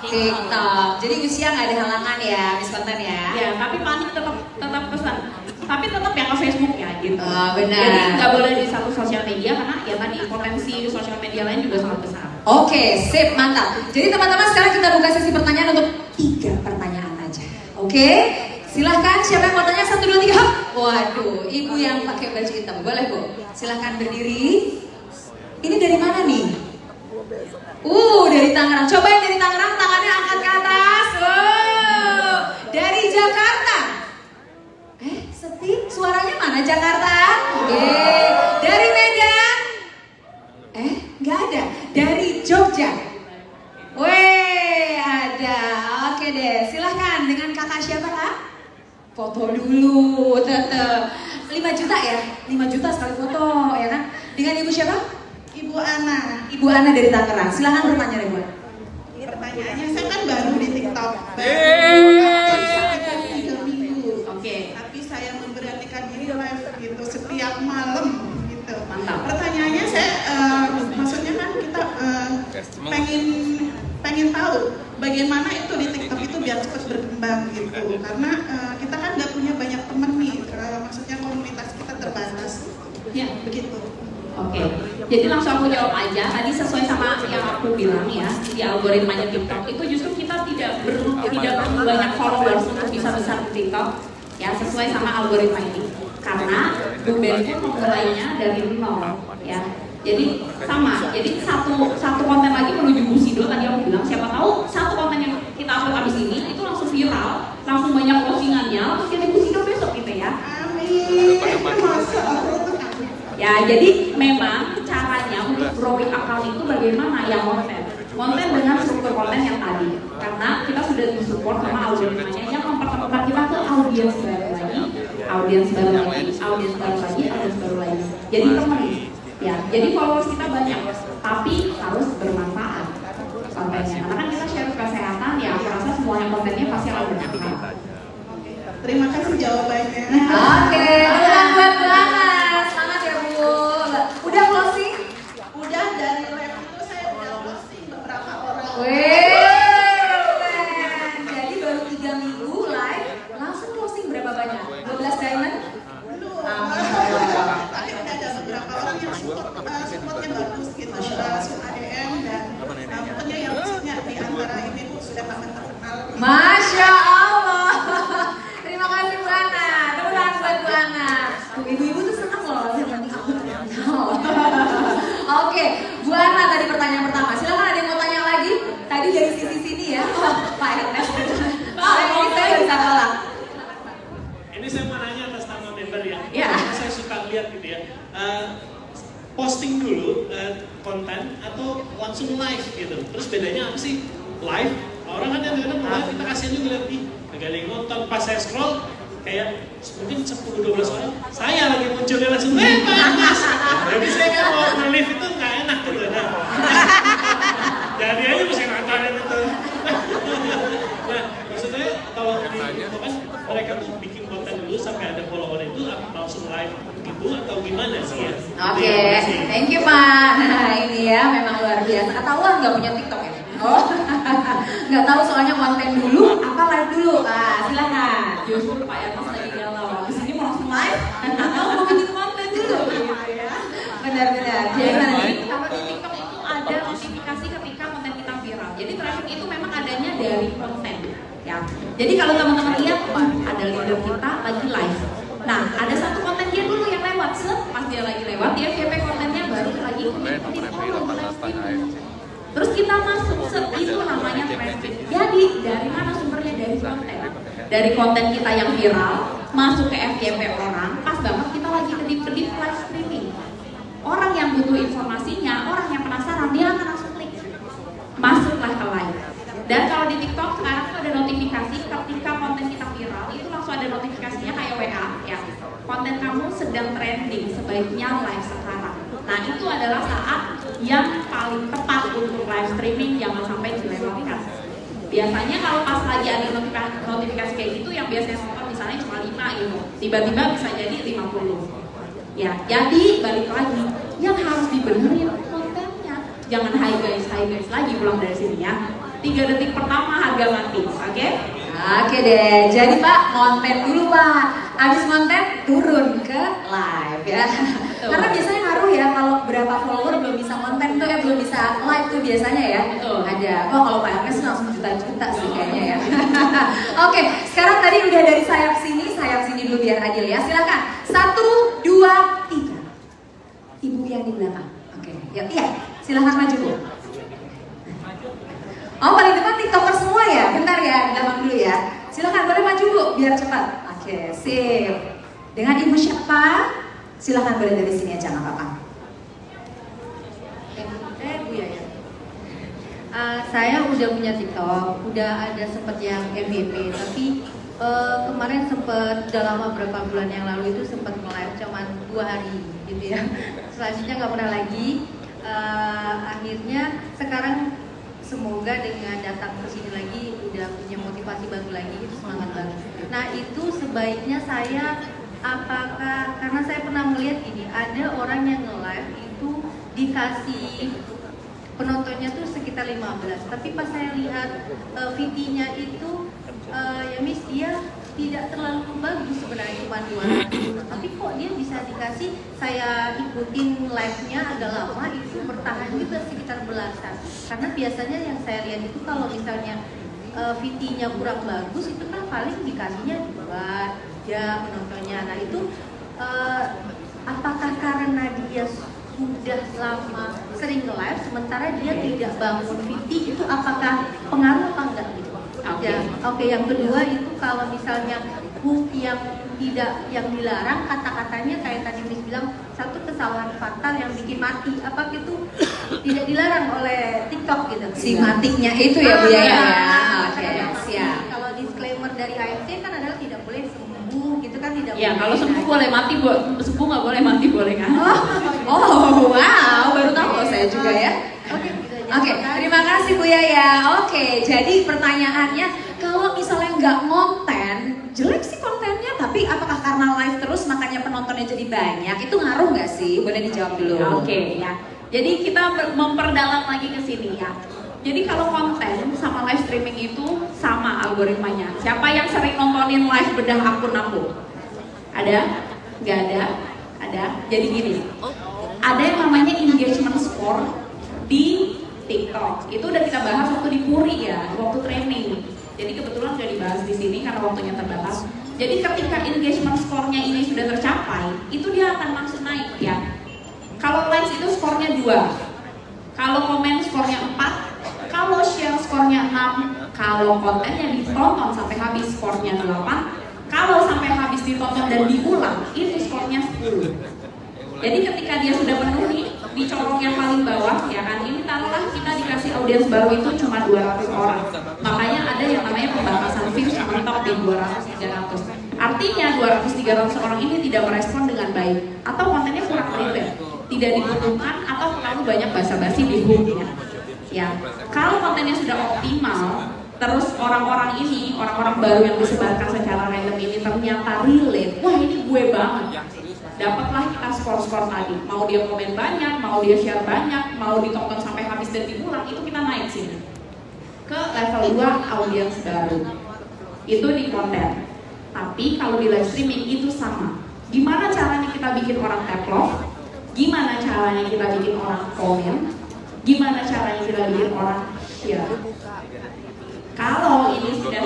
TikTok. Jadi usia nggak ada halangan ya, Miss Konten ya. Ya, tapi panik tetap pesan. Tapi tetap yang ke Facebook ya gitu. Oh, benar. Jadi nggak boleh di satu sosial media karena ya tadi potensi sosial media lain juga sangat besar. Oke, sip, mantap. Jadi teman-teman sekarang kita buka sesi pertanyaan untuk 3 pertanyaan aja. Oke, silahkan siapa yang mau tanya 1, 2, 3 hop. Waduh, ibu yang pakai baju hitam, boleh Bu? Silahkan berdiri. Ini dari mana nih? Dari Tangerang. Coba yang dari Tangerang tangannya angkat ke atas. Dari Jakarta. Sepi, suaranya mana Jakarta? Dari Medan? Nggak ada. Dari Jogja? Ada. Oke deh, silahkan dengan kakak siapa Kak? Foto dulu, tetep 5 juta ya? 5 juta sekali foto, ya kan? Dengan ibu siapa? Ibu Ana. Ibu Ana dari Tangerang. Silahkan bertanya Ibu. Pertanyaannya, saya kan baru di TikTok, baru sekitar 3 minggu. Oke. Tapi saya memberanikan diri live gitu setiap malam gitu. Mantap. Pertanyaannya saya, maksudnya kan kita pengen tahu bagaimana itu di TikTok itu biar cepat berkembang gitu. Karena kita kan nggak punya banyak temen nih, maksudnya komunitas kita terbatas. Ya. Begitu. Oke, jadi langsung aku jawab aja. Tadi sesuai sama yang aku bilang ya, di algoritmanya TikTok itu justru kita tidak perlu banyak followers untuk bisa besar di TikTok, ya sesuai sama algoritma ini. Karena Blueberry itu memulainya dari 0, ya. Jadi sama, jadi satu konten lagi menuju Busido tadi aku bilang. Siapa tahu satu konten yang kita upload abis ini itu langsung viral, langsung banyak postingannya, terus jadi Busido besok gitu ya. Amin. Ya, jadi memang caranya untuk growing account itu bagaimana ya konten dengan struktur konten yang tadi. Karena kita sudah disupport sama algoritmanya yang mempertemukan kita ke audiens baru lagi, audiens baru lagi. Jadi teman, ya. Jadi followers kita banyak, tapi harus bermanfaat kontennya. Karena kan kita share kesehatan, ya aku rasa semuanya kontennya pasti akan bermanfaat. Terima kasih jawabannya. Oke, buat banget. Semangat ya Bu. Udah closing? Udah, dari live itu saya udah posting beberapa orang. Jadi baru 3 minggu live, langsung closing berapa banyak? 12 diamond? Belum. Tapi udah ada beberapa orang yang supportnya bagus gitu. Suka DM dan pokoknya yang maksudnya di antara ini sudah terkenal. Masya Allah. Terima kasih Bu Ana. Tepuk tangan buat Bu Ana. Ibu-ibu tuh senang loh nanti aku terkenal. Oke, Bu Ana tadi pertanyaan pertama. Silakan ada yang mau tanya lagi? Tadi dari sisi sini ya. Pak Ernest. Ini saya nggak bisa kalah. Ini saya mau nanya atas nama member ya. Ya. Karena saya suka lihat gitu ya. Posting dulu konten atau langsung live gitu. Terus bedanya apa sih? Live, orang kan yang live kita kasihan juga lihat gak ada yang nonton. Pas saya scroll kayak mungkin 10-12 orang, saya lagi munculnya langsung Mas. Jadi saya kan mau nge-live itu nggak enak gitu. Nah, jadi aja mesti nontonin itu. Nah, maksudnya kalau di itu kan mereka tuh bikin konten dulu sampai ada follower itu langsung live gitu atau gimana sih ya? Oke, thank you Pak. Nah ini ya memang luar biasa. Ketahuan nggak punya TikTok ya? Oh, nggak tahu soalnya konten dulu apa live dulu. Silakan. Justru Pak Ernest lagi galau. Habis ini mau langsung live atau mau bikin konten dulu gitu ya. Benar-benar. Jadi kalau di TikTok itu ada notifikasi ketika konten kita viral. Jadi traffic itu memang adanya dari konten. Ya. Jadi kalau teman-teman lihat, ada leader kita lagi live. Nah, ada satu konten dia dulu yang lewat. Pas dia lagi lewat, dia VP kontennya baru lagi terus kita masuk, itu namanya traffic. Jadi dari mana sumbernya? Dari konten. Dari konten kita yang viral masuk ke FYP orang, pas banget kita lagi kedip-kedip live streaming. Orang yang butuh informasinya, orang yang penasaran, dia akan langsung klik, masuklah ke live. Dan kalau di TikTok sekarang itu ada notifikasi ketika konten kita viral, itu langsung ada notifikasinya kayak WA ya. Konten kamu sedang trending, sebaiknya live sekarang. Nah itu adalah saat yang paling tepat untuk live streaming, jangan sampai dilewatkan. Biasanya kalau pas lagi ada notifikasi kayak gitu, yang biasanya nonton misalnya cuma 5 gitu, tiba-tiba bisa jadi 50. Ya, jadi balik lagi, yang harus dibenerin kontennya. Jangan hi guys lagi pulang dari sini ya. 3 detik pertama harga mati, oke? Oke deh, jadi Pak, konten dulu Pak. Abis konten, turun ke live ya. Betul. Karena biasanya ngaruh ya, kalau berapa follower belum bisa konten tuh belum bisa live tuh biasanya ya. Betul. Ada, kalau Pak Ernest langsung juta-juta sih kayaknya ya. Oke, sekarang tadi tadi udah dari sayap sini dulu biar adil ya. Silakan. 1, 2, 3. Ibu yang di belakang. Oke. Ya, iya. Silakan maju, Bu. Oh, paling depan TikToker semua ya? Bentar ya, belakang dulu ya. Silakan boleh maju, Bu, biar cepat. Oke, sip. Dengan Ibu siapa? Silakan boleh dari sini aja, nggak apa-apa. Bu Yaya. Saya udah punya TikTok, udah ada sempet yang MVP, tapi kemarin sempet udah lama berapa bulan yang lalu itu sempet nge-live cuman 2 hari gitu ya. Selanjutnya nggak pernah lagi. Akhirnya sekarang semoga dengan datang ke sini lagi udah punya motivasi baru lagi, itu semangat baru. Nah itu sebaiknya saya apakah, karena saya pernah melihat gini, ada orang yang nge-live itu dikasih penontonnya tuh sekitar 15, tapi pas saya lihat VT-nya itu ya Miss, dia tidak terlalu bagus sebenarnya, cuma 200, tapi kok dia bisa dikasih, saya ikutin live-nya agak lama, itu bertahan juga sekitar belasan. Karena biasanya yang saya lihat itu kalau misalnya VT-nya kurang bagus, itu kan paling dikasihnya 2 jam penontonnya. Nah itu apakah karena dia sudah lama sering live sementara dia tidak bangun VT, itu apakah pengaruh apa enggak gitu? Oke, yang kedua itu kalau misalnya hook yang tidak, yang dilarang, kata-katanya kayak tadi Miss bilang, satu kesalahan fatal yang bikin mati, apa gitu tidak dilarang oleh TikTok gitu. Si matiknya itu ya Bu Yaya. Oke, siap. Kalau disclaimer dari AFC kan adalah tidak boleh sembuh gitu kan, tidak Ya, boleh. kalau sembuh boleh mati, sembuh nggak boleh mati boleh kan? Oh, wow, baru tahu saya juga ya. Oke, terima kasih Bu Yaya. Oke, jadi pertanyaannya, kalau misalnya nggak ngonten, jelek sih kontennya, tapi apakah karena live terus makanya penontonnya jadi banyak? Itu ngaruh nggak sih? Boleh dijawab dulu. Oke, ya. Jadi kita memperdalam lagi ke sini ya. Jadi kalau konten sama live streaming itu sama algoritmanya. Siapa yang sering nontonin live bedah akun aku? Ada? Nggak ada? Ada. Jadi gini, ada yang namanya engagement score di TikTok. Itu udah kita bahas waktu di Puri ya, waktu training. Jadi kebetulan udah dibahas di sini karena waktunya terbatas. Jadi ketika engagement score-nya ini sudah tercapai, itu dia akan langsung naik ya. Kalau likes itu skornya 2, kalau komen skornya 4, kalau share skornya 6, kalau kontennya ditonton sampai habis skornya 8, kalau sampai habis ditonton dan diulang itu skornya 10. Jadi ketika dia sudah penuhi di colok yang paling bawah ya kan, ini taruhlah kita dikasih audiens baru itu cuma 200 orang, makanya ada yang namanya pembatasan views mentok di 200-300. Artinya 200-300 orang ini tidak merespon dengan baik atau kontennya kurang relevant, tidak dibutuhkan atau terlalu banyak basa-basi di hooknya. Ya, kalau kontennya sudah optimal, terus orang-orang ini, orang-orang baru yang disebarkan secara random ini ternyata relate, wah ini gue banget. Dapatlah kita skor-skor tadi, mau dia komen banyak, mau dia share banyak, mau ditonton sampai habis dan diulang, itu kita naik sini ke level 2 audiens baru. Itu di konten. Tapi kalau di live streaming itu sama. Gimana caranya kita bikin orang tap love? Gimana caranya kita bikin orang komen? Gimana caranya kita bikin orang share? Kalau ini sudah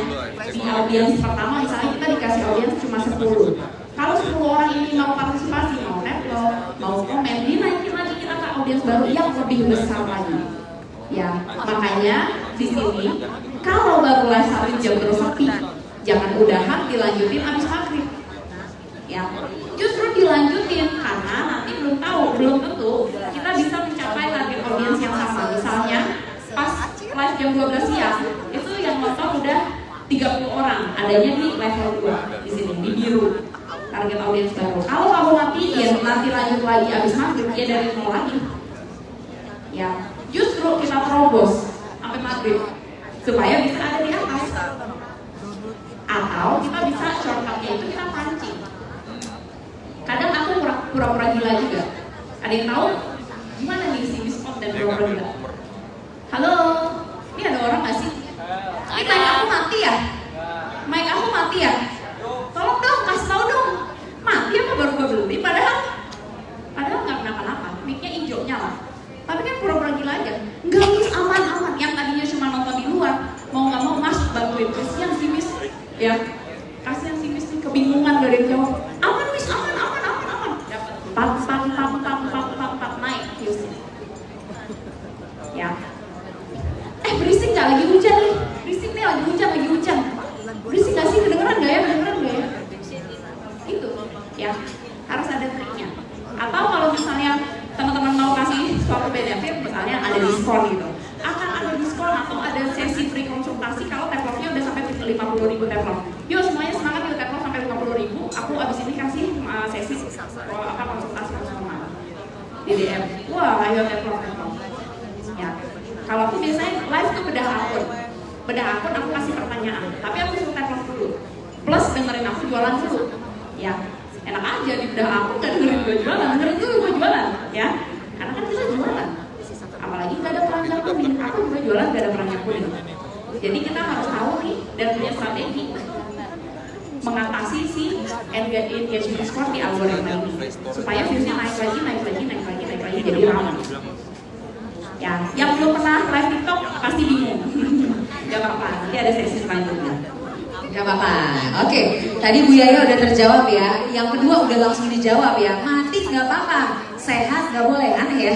di audiens pertama, misalnya kita dikasih audiens cuma 10. Kalau 10 orang ini mau partisipasi, mau replo, mau komen, dinaikin lagi kita ke audiens baru yang lebih besar lagi. Ya, makanya di sini kalau baru live 1 jam terus sepi, jangan udahan dilanjutin abis maghrib. Ya, justru dilanjutin karena nanti belum tahu, belum tentu kita bisa mencapai target audiens yang sama. Misalnya pas live jam 12 siang itu yang nonton udah 30 orang, adanya di level 2 di sini di biru. Target audiens baru. Kalau kamu matiin, nanti lanjut lagi abis maghrib, ya dari nol lagi. Ya, justru kita terobos sampai maghrib supaya bisa ada di atas. Atau kita bisa shortcutnya itu kita pancing. Kadang aku pura-pura gila juga. Ada yang tahu gimana nih si Miskot dan pura-pura gila? Halo, ini ada orang nggak sih? Ini mic aku mati ya? Mic aku mati ya? Tolong dong, kasih tahu dong. Mati apa baru gue beli? Padahal nggak kenapa-napa. Mic-nya hijau nyala. Tapi kan pura-pura gila aja. Enggak, Miss, aman-aman. Yang tadinya cuma nonton di luar, mau nggak mau masuk bantuin. Kasihan sih, Miss. Ya, 50.000 teflon. Yuk semuanya semangat yuk teflon sampai 50.000. Aku abis ini kasih sesi konsultasi bersama di DM. Wah, ayo teflon. Ya, kalau aku biasanya live tuh bedah akun aku kasih pertanyaan. Tapi aku suruh teflon dulu. Plus dengerin aku jualan dulu. Ya, enak aja di bedah akun gak dengerin gue jualan, dengerin dulu gue jualan. Ya, karena kan kita jualan. Apalagi nggak ada perangkat kuning, aku juga jualan nggak ada perangkat kuning. Jadi kita harus tahu nih dan punya strategi mengatasi si engagement score di algoritma ini supaya viewsnya naik lagi jadi ramai. Ya, yang belum pernah live TikTok pasti bingung. Gak apa-apa, nanti ada sesi selanjutnya. Gak apa-apa. Oke, tadi Bu Yaya udah terjawab ya. Yang kedua udah langsung dijawab ya. Mati nggak apa-apa, sehat nggak boleh, aneh ya.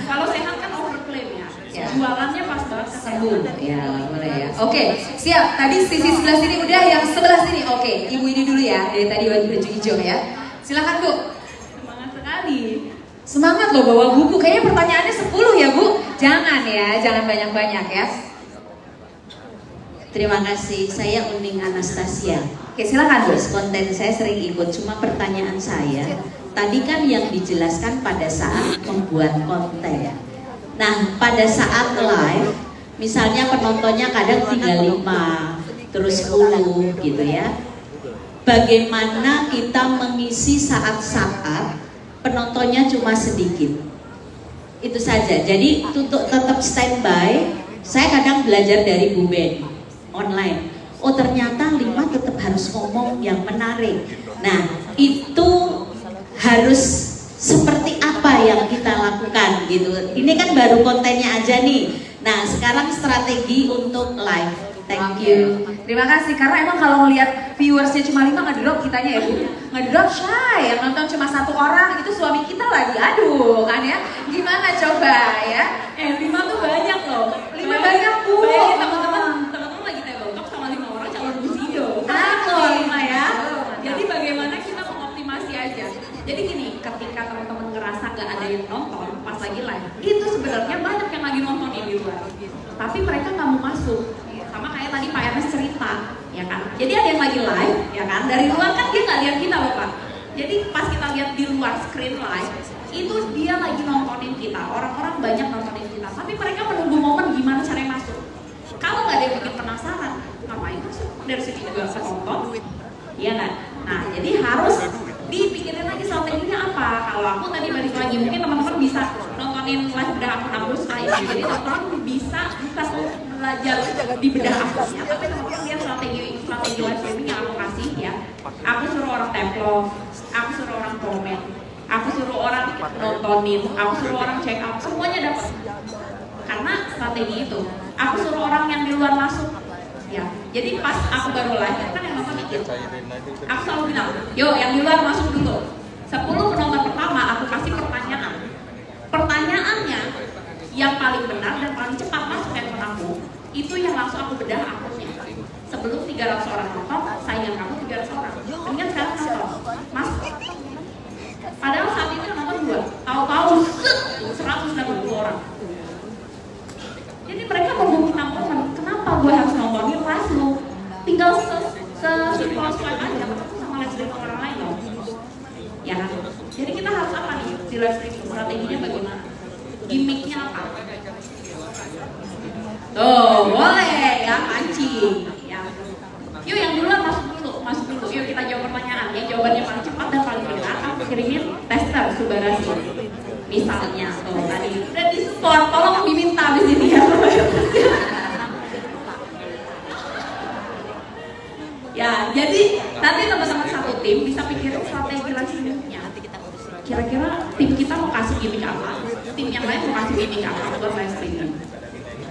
Kalau sehat kan overclaim ya. Jualannya pas banget sembuh. Ya, boleh ya. Oke, siap. Tadi sisi sebelah sini udah, yang sebelah sini. Oke, Ibu ini dulu ya. Dari tadi baju hijau ya. Silakan Bu. Semangat sekali. Semangat loh bawa buku. Kayaknya pertanyaannya 10 ya Bu. Jangan ya, jangan banyak-banyak ya. Terima kasih, saya Uning Anastasia. Oke, silakan Bu. Konten saya sering ikut, cuma pertanyaan saya tadi kan yang dijelaskan pada saat membuat konten. Nah, pada saat live, misalnya penontonnya kadang 35, terus 10 gitu ya. Bagaimana kita mengisi saat-saat penontonnya cuma sedikit? Itu saja. Jadi untuk tetap standby, saya kadang belajar dari Bu Ben online. Oh ternyata 5 tetap harus ngomong yang menarik. Nah itu harus seperti apa yang kita lakukan gitu. Ini kan baru kontennya aja nih. Nah sekarang strategi untuk live. Thank you. Terima kasih, karena emang kalau ngeliat viewersnya cuma 5 ngedrop kitanya ya Bu. Ngedrop shy, yang nonton cuma 1 orang, itu suami kita lagi, aduh kan ya. Gimana coba ya? 5 tuh banyak loh. 5 banyak Bu. Bayangin teman-teman lagi tembak sama 5 orang calon busido. Aku 5 ya. Jadi bagaimana kita mengoptimasi aja. Jadi gini, ketika teman-teman ngerasa gak ada yang nonton pas lagi live, itu sebenarnya banyak yang lagi nonton di luar. Tapi mereka nggak mau masuk. Sama kayak tadi Pak Ernest cerita, ya kan? Jadi ada yang lagi live, ya kan? Dari luar kan dia nggak lihat kita, Bapak. Jadi pas kita lihat di luar screen live, itu dia lagi nontonin kita. Orang-orang banyak nontonin kita, tapi mereka menunggu momen gimana caranya masuk. Kalau nggak ada yang bikin penasaran, ngapain masuk? Dari sini juga bisa nonton, iya nggak? Nah, jadi harus dipikirin lagi strateginya apa. Kalau aku tadi balik lagi, mungkin teman-teman bisa nontonin live bedah akun aku sekali. Jadi teman-teman bisa belajar di bedah akunnya, tapi teman-teman lihat strategi live streaming yang aku kasih ya. Aku suruh orang tap-love, aku suruh orang komen, aku suruh orang nontonin, aku suruh orang check out, semuanya dapat. Karena strategi itu, aku suruh orang yang di luar masuk. Ya, jadi pas aku baru live kan yang nonton dikit. Aku selalu bilang, yuk yang di luar masuk dulu. 10 penonton pertama aku kasih pertanyaan. Pertanyaannya yang paling benar dan paling cepat masuk handphone aku, itu yang langsung aku bedah akunnya. Sebelum 300 orang nonton, saingan kamu 300 orang. Mendingan sekarang nonton, masuk. Padahal saat itu nonton 2, tahu-tahu 180 orang. Jadi mereka mau nonton, kenapa gue harus nontonin live lu? Tinggal sesimpel swipe aja sama live streaming orang lain loh. Ya kan? Jadi kita harus apa nih di live streaming? Strateginya bagaimana? Gimmicknya apa? Tuh, boleh ya mancing. Ya. Yuk yang duluan masuk dulu. Yuk kita jawab pertanyaan. Yang jawabannya paling cepat dan paling benar, aku kirimin tester Subarasi. Misalnya, tuh tadi udah di support, tolong diminta di sini ya. Ya, jadi nanti teman-teman satu tim bisa pikirin strategi live streamingnya. Kira-kira tim kita mau kasih gimmick apa? Tim yang lain mau kasih gimmick apa buat live streaming?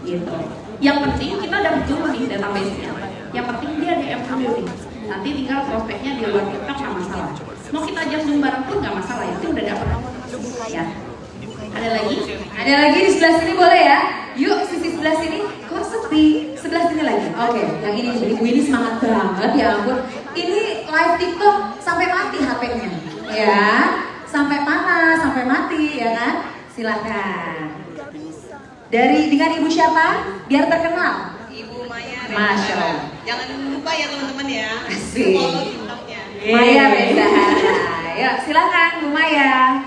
Gitu. Yang penting kita udah dulu nih database-nya. Yang penting dia DM dulu nih. Nanti tinggal prospeknya di luar TikTok nggak masalah. Mau kita aja zoom bareng pun nggak masalah. Itu udah dapat. Ya. Ada lagi? Ada lagi di sebelah sini boleh ya? Yuk sisi sebelah sini. Kok sepi? Sebelah sini lagi. Oke, yang ini Ibu ini semangat banget ya ampun. Ini live TikTok sampai mati HP-nya. Ya. Sampai panas, sampai mati ya kan? Silakan. Dengan Ibu siapa? Biar terkenal. Ibu Maya. Masya Allah. Jangan lupa ya teman-teman ya. Asik. Follow TikToknya. Maya Bendahara. Yuk silakan Bu Maya.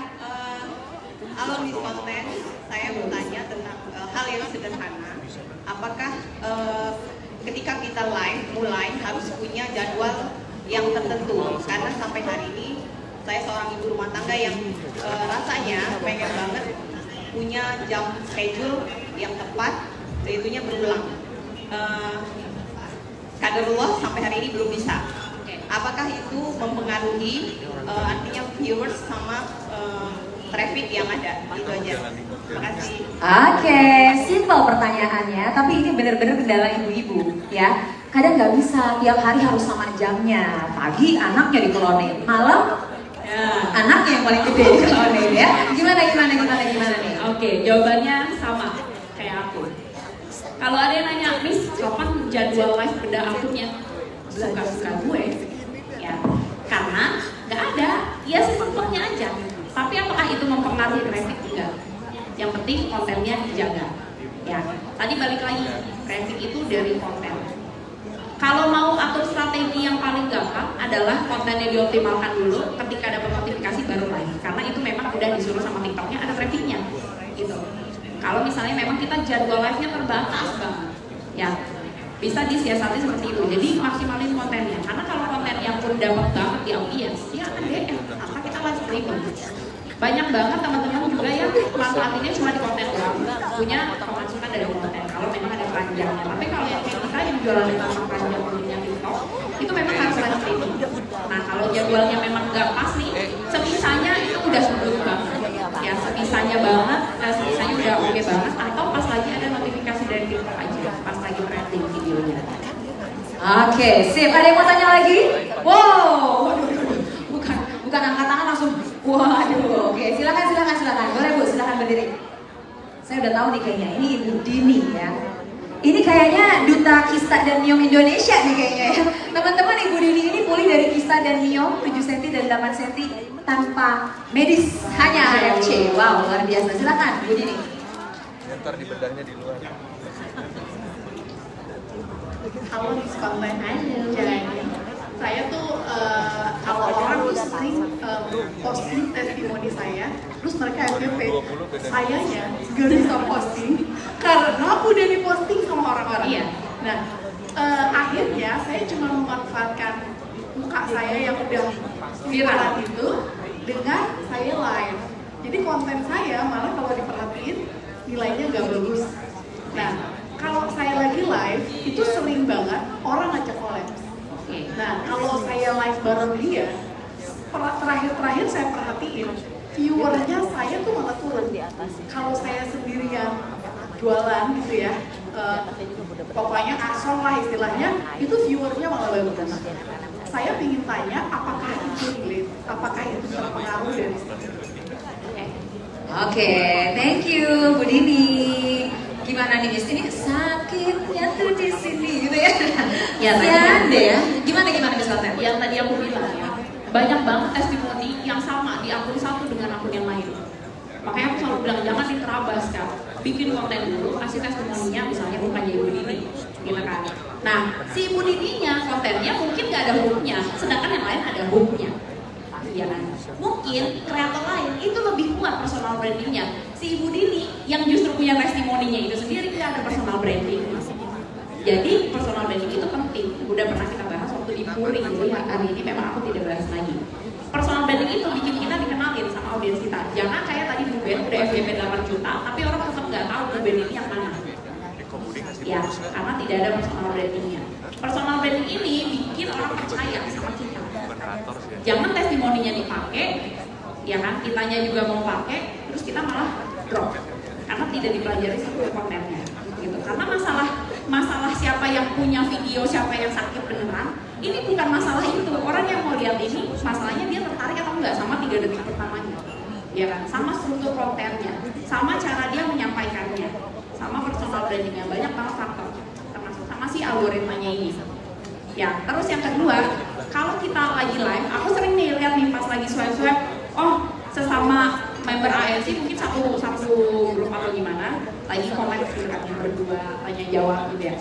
Halo Miss Konten, saya mau tanya tentang hal yang sederhana. Apakah ketika kita live mulai harus punya jadwal yang tertentu? Karena sampai hari ini saya seorang ibu rumah tangga yang rasanya pengen banget punya jam schedule yang tepat, yaitunya berulang. Kadarullah sampai hari ini belum bisa. Apakah itu mempengaruhi artinya viewers sama traffic yang ada? Itu aja. Terima kasih. Oke, simple pertanyaannya, tapi ini benar-benar kendala ibu-ibu ya. Kadang nggak bisa tiap hari harus sama jamnya. Pagi anaknya diklonin, malam anaknya yang paling gede diklonin ya. Gimana nih? Oke, jawabannya sama kayak aku. Kalau ada yang nanya, Miss, kapan jadwal live beda akunnya? Suka-suka gue, ya. Karena nggak ada, ya sesimpelnya aja. Tapi apakah itu mempengaruhi traffic? Enggak. Yang penting kontennya dijaga. Ya, tadi balik lagi, traffic itu dari konten. Kalau mau atur strategi yang paling gampang adalah kontennya dioptimalkan dulu, ketika dapat notifikasi baru live. Karena itu memang udah disuruh sama TikToknya ada trafficnya, gitu. Kalau misalnya memang kita jadwal live-nya terbatas banget, ya bisa disiasati seperti itu. Jadi maksimalin kontennya. Karena kalau konten yang pun dapat banget di audiens, dia akan DM karena kita live streaming. Banyak banget teman-teman juga yang manfaatinnya cuma di konten doang, punya pemasukan dari konten. Kalau memang ada keranjangnya. Tapi kalau yang kayak kita yang jualan tanpa keranjang punya TikTok, itu memang harus live streaming. Nah kalau jadwalnya memang nggak pas nih, sebisanya itu udah sebelum banget. Ya sebisanya banget, sebisanya udah oke banget. Atau pas lagi ada notifikasi dari TikTok aja, pas lagi trending videonya. Oke, sip. Ada yang mau tanya lagi? Wow, bukan angkat tangan langsung. Waduh, oke. Silakan. Boleh Bu, silakan berdiri. Saya udah tahu nih kayaknya. Ini Ibu Dini ya. Ini kayaknya duta kista dan miom Indonesia nih kayaknya ya. Teman-teman, Ibu Dini ini pulih dari kista dan miom 7 cm dan 8 cm tanpa medis, hanya AFC. Wow, luar biasa. Silakan Bu Dini. Ntar di bedahnya di luar. Halo Miss Konten. Jadi saya tuh kalau orang tuh sering posting testimoni saya, terus mereka FYP, sayanya gak bisa posting karena udah diposting sama orang-orang. Iya. Nah, akhirnya saya cuma memanfaatkan muka saya yang udah viral itu dengan saya live. Jadi konten saya malah kalau diperhatiin nilainya gak bagus. Nah, kalau saya lagi live itu sering banget orang ngajak collab. Nah, kalau saya live bareng dia, terakhir saya perhatiin viewernya saya tuh malah turun. Kalau saya sendirian jualan gitu ya, pokoknya asal lah istilahnya, itu viewernya malah bagus. Saya ingin tanya, apakah itu relate? Apakah itu terpengaruh dari situ? Oke, thank you Bu Dini. Gimana nih Miss? Ini sakitnya tuh di sini gitu ya? Ya tadi ya. Gimana Miss Konten? Yang tadi aku bilang ya, banyak banget testimoni yang sama di akun satu dengan akun yang lain. Makanya aku selalu bilang jangan diterabas kan. Bikin konten dulu, kasih testimoninya misalnya bukannya Ibu Dini, gitu kan. Nah, si Ibu Dininya kontennya mungkin nggak ada hooknya, sedangkan yang lain ada hooknya. Ya kan? Mungkin kreator lain itu lebih kuat personal brandingnya. Si Ibu Dini yang justru punya testimoninya itu sendiri tidak ada personal branding. Jadi personal branding itu penting. Udah pernah kita bahas waktu di Puring. Jadi hari ini memang aku tidak bahas lagi. Personal branding itu bikin kita dikenalin sama audiens kita. Jangan kayak tadi Bu Ben udah FYP 8 juta, tapi orang tetap nggak tahu Bu Ben ini yang mana. Ya, karena tidak ada personal brandingnya. Personal branding ini bikin orang percaya sama kita. Jangan testimoninya dipakai, ya kan? Kitanya juga mau pakai, terus kita malah drop karena tidak dipelajari seluruh kontennya. Gitu. Karena masalah siapa yang punya video, siapa yang sakit beneran, ini bukan masalah itu. Orang yang mau lihat ini, masalahnya dia tertarik atau enggak sama 3 detik pertamanya, ya kan? Sama struktur kontennya, sama cara dia menyampaikannya, sama personal brandingnya. Banyak banget faktor, termasuk sama si algoritmanya ini. Ya, terus yang kedua, kalau kita lagi live, aku sering nih lihat nih pas lagi swipe, oh sesama member AFC mungkin satu grup atau gimana, lagi komen curhatnya berdua, tanya jawab gitu ya.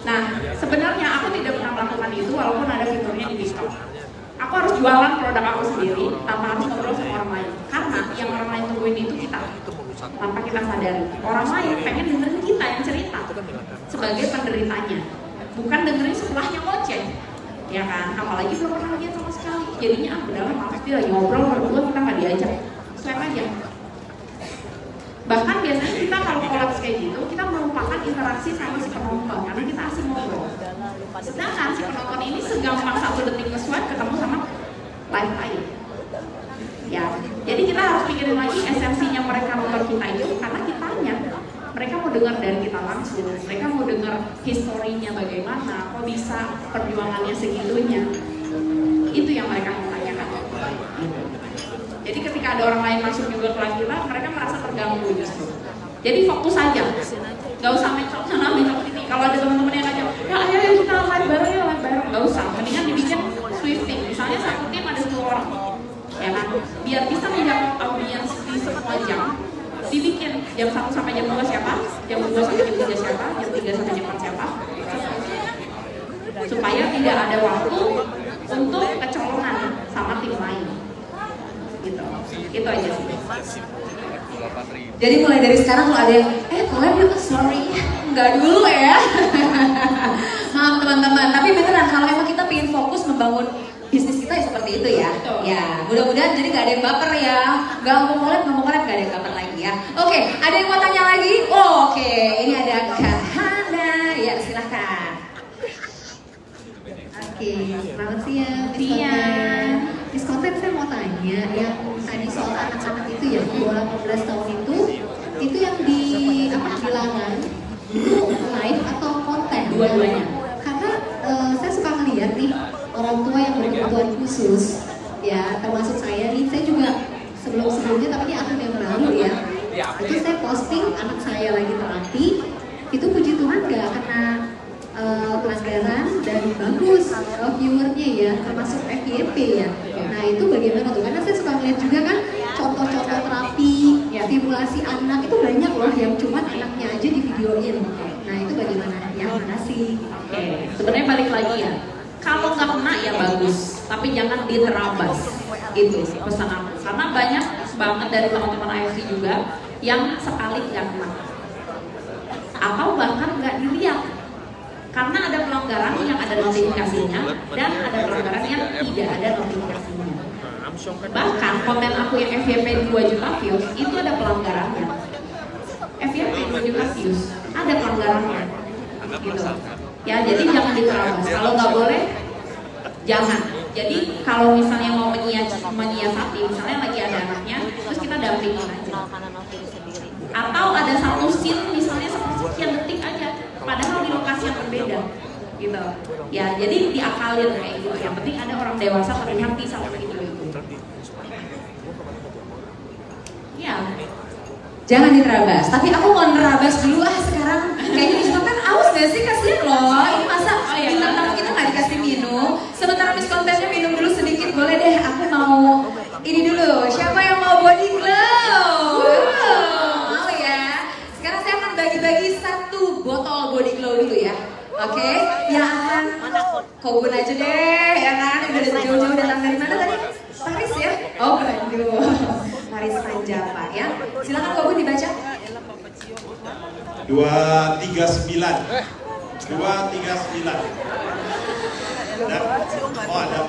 Nah, sebenarnya aku tidak pernah keunikan itu walaupun ada fiturnya di TikTok. Aku harus jualan produk aku sendiri tanpa harus ngobrol sama orang lain. Karena yang orang lain tungguin itu kita, tanpa kita sadari. Orang lain pengen dengerin kita yang cerita sebagai penderitanya, bukan dengerin sebelahnya ngoceh. Ya kan, apalagi belum pernah lihat sama sekali. Jadinya udahlah maaf, dia lagi ngobrol berdua kita nggak diajak, swipe aja. Bahkan biasanya kita kalau kolaps kayak gitu, kita melupakan interaksi sama si penonton karena kita asik ngobrol. Sedangkan si penonton ini segampang 1 detik nge-swipe ketemu sama live lain. Ya, jadi kita harus pikirin lagi esensinya mereka nonton kita itu karena kitanya. Mereka mau dengar dari kita langsung, mereka mau dengar historinya bagaimana, kok bisa perjuangannya segitunya. Itu yang mereka mau tanyakan. Jadi ketika ada orang lain masuk juga ke kita, mereka merasa terganggu justru. Jadi fokus aja, nggak usah mencok sana mencok sini. Kalau ada teman-teman yang ngajak, ya ayo kita live bareng ya, live bareng, nggak usah. Mendingan dibikin swifting. Misalnya satu tim ada 10 orang, ya kan? Biar bisa menjangkau audiens di semua jam. Dibikin jam 1 sampai jam 2 siapa, jam 2 sampai jam 3 siapa, jam 3 sampai jam 4 siapa, supaya tidak ada waktu untuk kecolongan sama tim lain. Gitu, itu aja sih. Jadi mulai dari sekarang kalau ada yang collab yuk, sorry, nggak dulu ya. Maaf teman-teman, tapi beneran kalau emang kita pengen fokus membangun bisnis kita ya seperti itu ya. Ya, mudah-mudahan jadi nggak ada yang baper ya. Nggak mau collab, nggak ada yang baper lagi ya. Oke, ada yang mau tanya lagi? Oke, ini ada Kak Hana, ya silahkan. Oke, selamat siang. Miss Konten saya mau tanya, yang tadi soal anak-anak itu ya, di bawah 18 tahun itu yang dilarang itu live atau konten? Dua-duanya. Karena saya suka ngeliat nih orang tua yang berkebutuhan khusus, ya termasuk saya nih, saya juga sebelumnya tapi ini akun yang baru ya, itu saya posting anak saya lagi terapi, itu puji Tuhan gak kena pelanggaran dan bagus viewernya ya, termasuk FYP ya. Nah itu bagaimana tuh? Karena saya suka ngeliat juga kan contoh-contoh terapi, stimulasi anak itu banyak loh yang cuma anaknya aja di videoin. Nah itu bagaimana? Ya makasih. Oke, sebenarnya balik lagi ya. Kalau nggak kena ya bagus, tapi jangan diterabas. Itu pesan aku. Karena banyak banget dari teman-teman AFC juga yang sekali nggak kena, atau bahkan nggak dilihat. Karena ada pelanggaran yang ada notifikasinya dan ada pelanggaran yang tidak ada notifikasinya. Bahkan konten aku yang FYP 2 juta views itu ada pelanggarannya. FYP 2 juta views ada pelanggarannya. Gitu. Ya, jadi jangan diterabas. Kalau nggak boleh, jangan. Jadi kalau misalnya mau menyiasati, misalnya lagi ada anaknya, terus kita dampingin aja. Atau ada satu scene misalnya sekian detik aja, padahal di lokasi yang berbeda, gitu. Ya, jadi diakalin kayak gitu. Yang penting ada orang dewasa terhenti sama video itu. Ya. Jangan diterabas, tapi aku mau nerabas dulu sekarang. Kayaknya Miss Konten aus gak sih? Kasian loh, ini masa bintang tamu kita nggak dikasih minum. Sementara Miss Kontennya minum dulu sedikit, boleh deh. Aku mau ini dulu. Siapa yang mau body glow? Mau ya? Sekarang saya akan bagi-bagi 1 botol body glow dulu ya. Oke, yang akan Kobun aja deh, ya kan? Udah jauh-jauh datang dari mana tadi? Paris ya? Oh, Bandung. Paris Panjapa ya. Silakan Kobun dibaca. 239. 239. Dan, oh ada.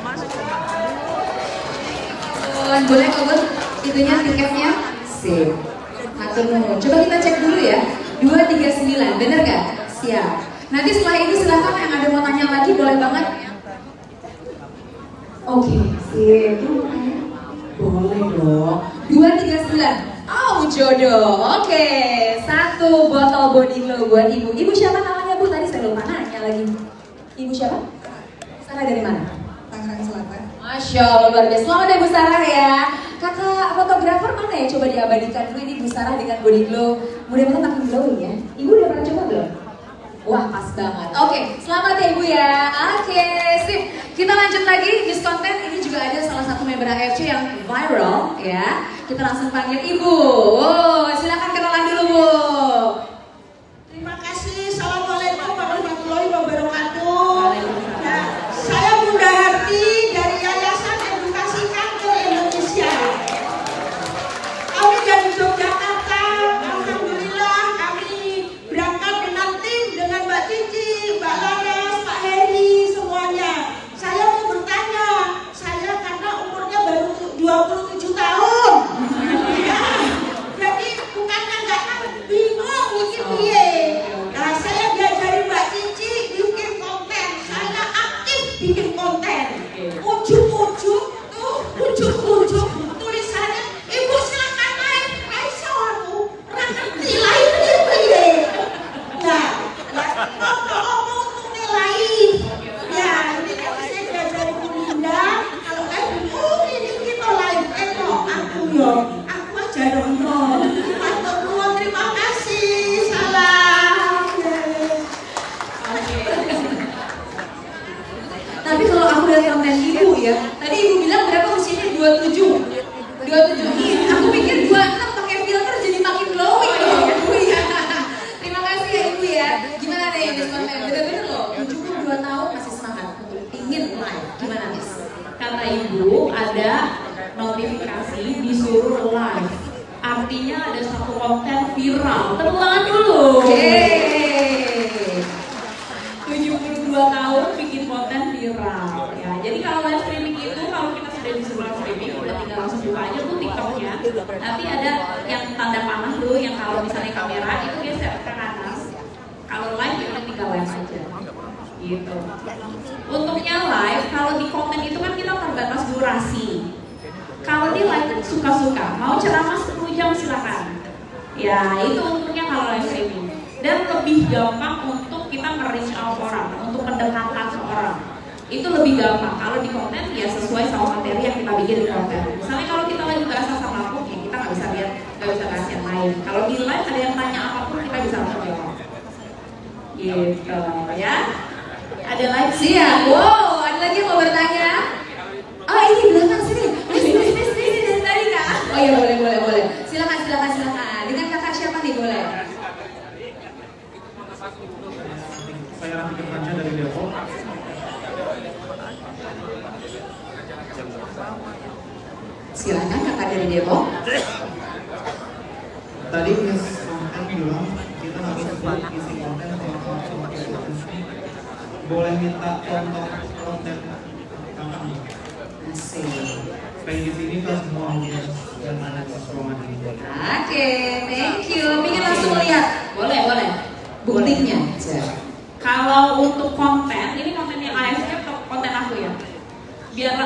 Boleh Kobun? Itunya tiketnya? Sip. Hatur nuhun. Coba kita cek dulu ya. 239, bener gak? Siap. Nanti setelah ini silahkan yang ada mau tanya lagi boleh banget. Oke, sip. Boleh dong. 239. Oh, jodoh. Oke, 1 botol body glow buat ibu. Ibu siapa namanya Bu? Tadi saya lupa nanya lagi. Ibu siapa? Sarah dari mana? Tangerang Selatan. Masya Allah, luar biasa. Selamat ya Bu Sarah ya. Kakak fotografer mana ya? Coba diabadikan dulu ini Bu Sarah dengan body glow. Mudah-mudahan makin glowing ya. Ibu udah pernah coba belum? Wah, pas banget. Oke, selamat ya Ibu ya. Oke, sip. Kita lanjut lagi. Miss Konten ini juga ada salah satu member AFC yang viral ya. Kita langsung panggil Ibu. Wow, silakan kenalan dulu Bu. Terima kasih. Assalamualaikum warahmatullahi wabarakatuh. Ya, bikin konten. Ujuk-ujuk tuh, ujuk-ujuk tulisannya, ibu silakan live, Aisyah aku ngerti live piye. Nah, ngomong nilai. Ya, ini kan saya belajar Bunda, kalau kayak ini kita live aku yo, aku aja nonton. Matur nuwun, terima kasih. Salam. Tapi kalau aku lihat konten ibu ya, tadi ibu bilang berapa usianya 27. 27. Aku pikir 26 pakai filter jadi makin glowing loh ibu ya. Terima kasih ya ibu ya. Gimana deh Miss Konten? Bener-bener loh, 72 tahun masih semangat untuk ingin live. Gimana Miss? Kata ibu ada notifikasi disuruh live. Artinya ada satu konten viral. Tepuk tangan dulu. 72 tahun bikin konten viral ya. Jadi kalau live streaming itu kalau kita sudah disuruh live streaming udah tinggal langsung buka aja tuh TikToknya. Nanti ada yang tanda panah dulu yang kalau misalnya kamera itu geser ke kanan. Kalau live ya udah tinggal live aja. Gitu. Untungnya live kalau di konten itu kan kita terbatas durasi. Kalau di live suka-suka, mau ceramah 10 jam silakan. Ya itu untungnya kalau live streaming. Dan lebih gampang untuk kita nge-reach out orang, untuk pendekatan ke orang. Itu lebih gampang. Kalau di konten ya sesuai sama materi yang kita bikin di konten. Misalnya kalau kita lagi bahas sama aku, ya kita nggak bisa lihat, nggak bisa bahas yang lain. Kalau di live ada yang tanya apapun kita bisa langsung jawab. Gitu ya. Ada live sih ya. Wow, ada lagi yang mau bertanya? Oh ini belakang sini. Miss dari tadi kak. Oh iya boleh. Silakan. Dengan kakak siapa nih boleh? Saya Raffi Kerja dari Depok. Silakan kakak dari Depok. Tadi Miss Konten bilang kita harus isi konten langsung boleh minta contoh konten kakak? Asik. Kayak di sini kan semua audiens dan ada ruangan ini. Oke, thank you. Ingin langsung lihat? Boleh. Buktinya aja. Kalau untuk konten, ini kontennya AFC atau konten aku ya? Biar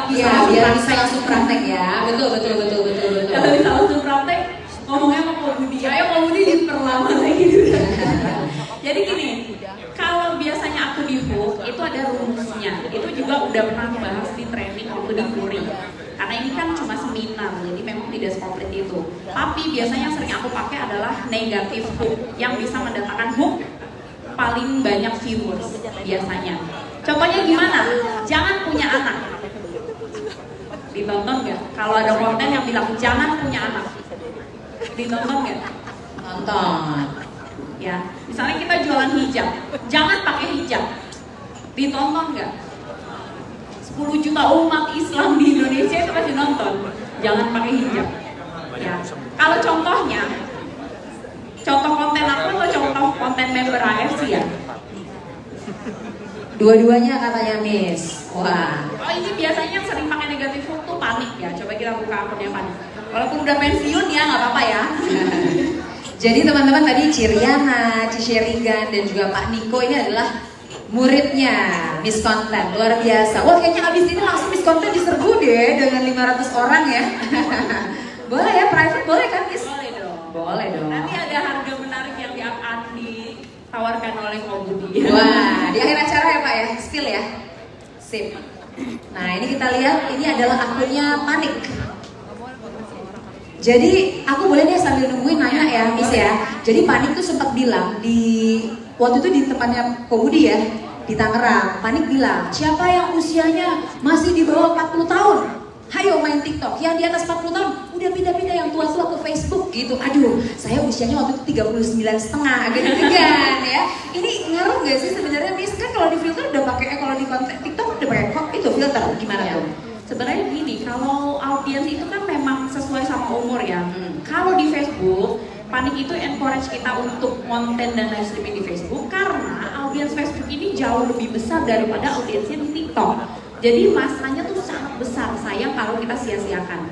bisa langsung praktek ya. Betul. Kalau bisa langsung praktek, ngomongnya sama Pak Budi. Ayo Pak Budi diperlama lagi. Jadi gini, kalau biasanya aku di hook, itu ada rumusnya. Itu juga udah pernah bahas di training waktu di Puri. Karena ini kan cuma seminar, jadi memang tidak sekomplit itu. Tapi biasanya yang sering aku pakai adalah negatif hook, yang bisa mendatangkan hook paling banyak viewers biasanya. Contohnya gimana? Jangan punya anak. Ditonton nggak? Kalau ada konten yang bilang jangan punya anak, ditonton nggak? Nonton. Ya, misalnya kita jualan hijab, jangan pakai hijab, ditonton nggak? 10 juta umat Islam di Indonesia itu pasti nonton. Jangan pakai hijab. Ya. Kalau contohnya, contoh konten aku atau contoh konten member AFC ya? Dua-duanya katanya Miss. Wah. Oh ini biasanya yang sering pakai negatif hook tuh Panik ya. Coba kita buka akunnya Panik. Walaupun udah pensiun ya nggak apa-apa ya. Jadi teman-teman tadi Ciriana, Cisherigan dan juga Pak Niko ini adalah muridnya Miss Konten, luar biasa. Wah kayaknya abis ini langsung Miss Konten diserbu deh dengan 500 orang ya. Boleh ya, private boleh kan Miss? Boleh dong. Boleh dong. Nanti ada harga menarik yang akan ditawarkan oleh Pak Budi. Wah, di akhir acara ya Pak ya, spill ya. Sip. Nah ini kita lihat, ini adalah akunnya Panik. Jadi aku boleh deh sambil nungguin nanya ya Miss ya. Jadi Panik tuh sempat bilang di waktu itu di tempatnya Ko Budi ya di Tangerang. Panik bilang siapa yang usianya masih di bawah 40 tahun, hayo main TikTok. Yang di atas 40 tahun udah pindah-pindah yang tua-tua ke Facebook gitu. Aduh, saya usianya waktu itu 39,5 agak deg-degan ya. Ini ngaruh nggak sih sebenarnya Miss? Kan kalau di filter udah pakai, kalau di konten TikTok udah pakai itu filter gimana tuh? Sebenarnya gini, kalau audiens itu kan memang sesuai sama umur ya. Kalau di Facebook, Panik itu encourage kita untuk konten dan live streaming di Facebook karena audiens Facebook ini jauh lebih besar daripada audiensnya di TikTok. Jadi masanya tuh sangat besar, sayang kalau kita sia-siakan.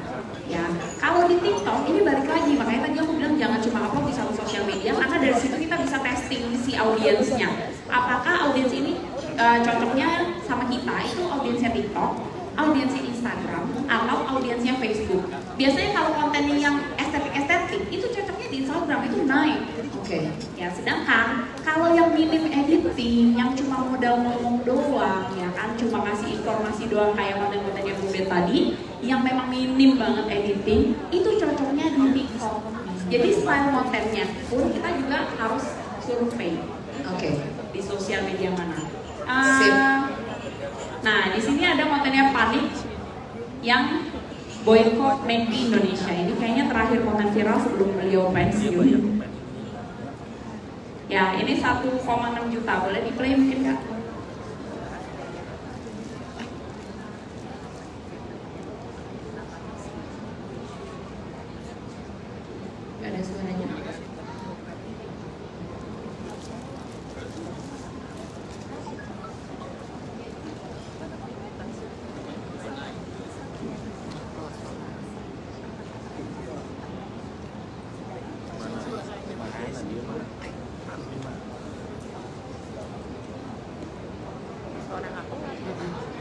Ya, kalau di TikTok ini balik lagi, makanya tadi aku bilang jangan cuma upload di satu sosial media karena dari situ kita bisa testing si audiensnya. Apakah audiens ini cocoknya sama kita itu audiensnya TikTok, audiensnya Instagram, atau audiensnya Facebook. Biasanya kalau kontennya yang estetik itu cocoknya di Instagram, itu naik. Oke. Ya, sedangkan kalau yang minim editing, yang cuma modal ngomong doang, ya kan, cuma ngasih informasi doang kayak konten-konten yang Ubed tadi, yang memang minim banget editing, itu cocoknya di TikTok. Jadi style kontennya pun kita juga harus survei. Oke. Di sosial media mana? Nah, di sini ada kontennya Panik yang boycott Make Indonesia. Ini kayaknya terakhir konten viral sebelum beliau pensiun. Ya, ini 1,6 juta. Boleh di-play mungkin Kak? Gak ada suaranya.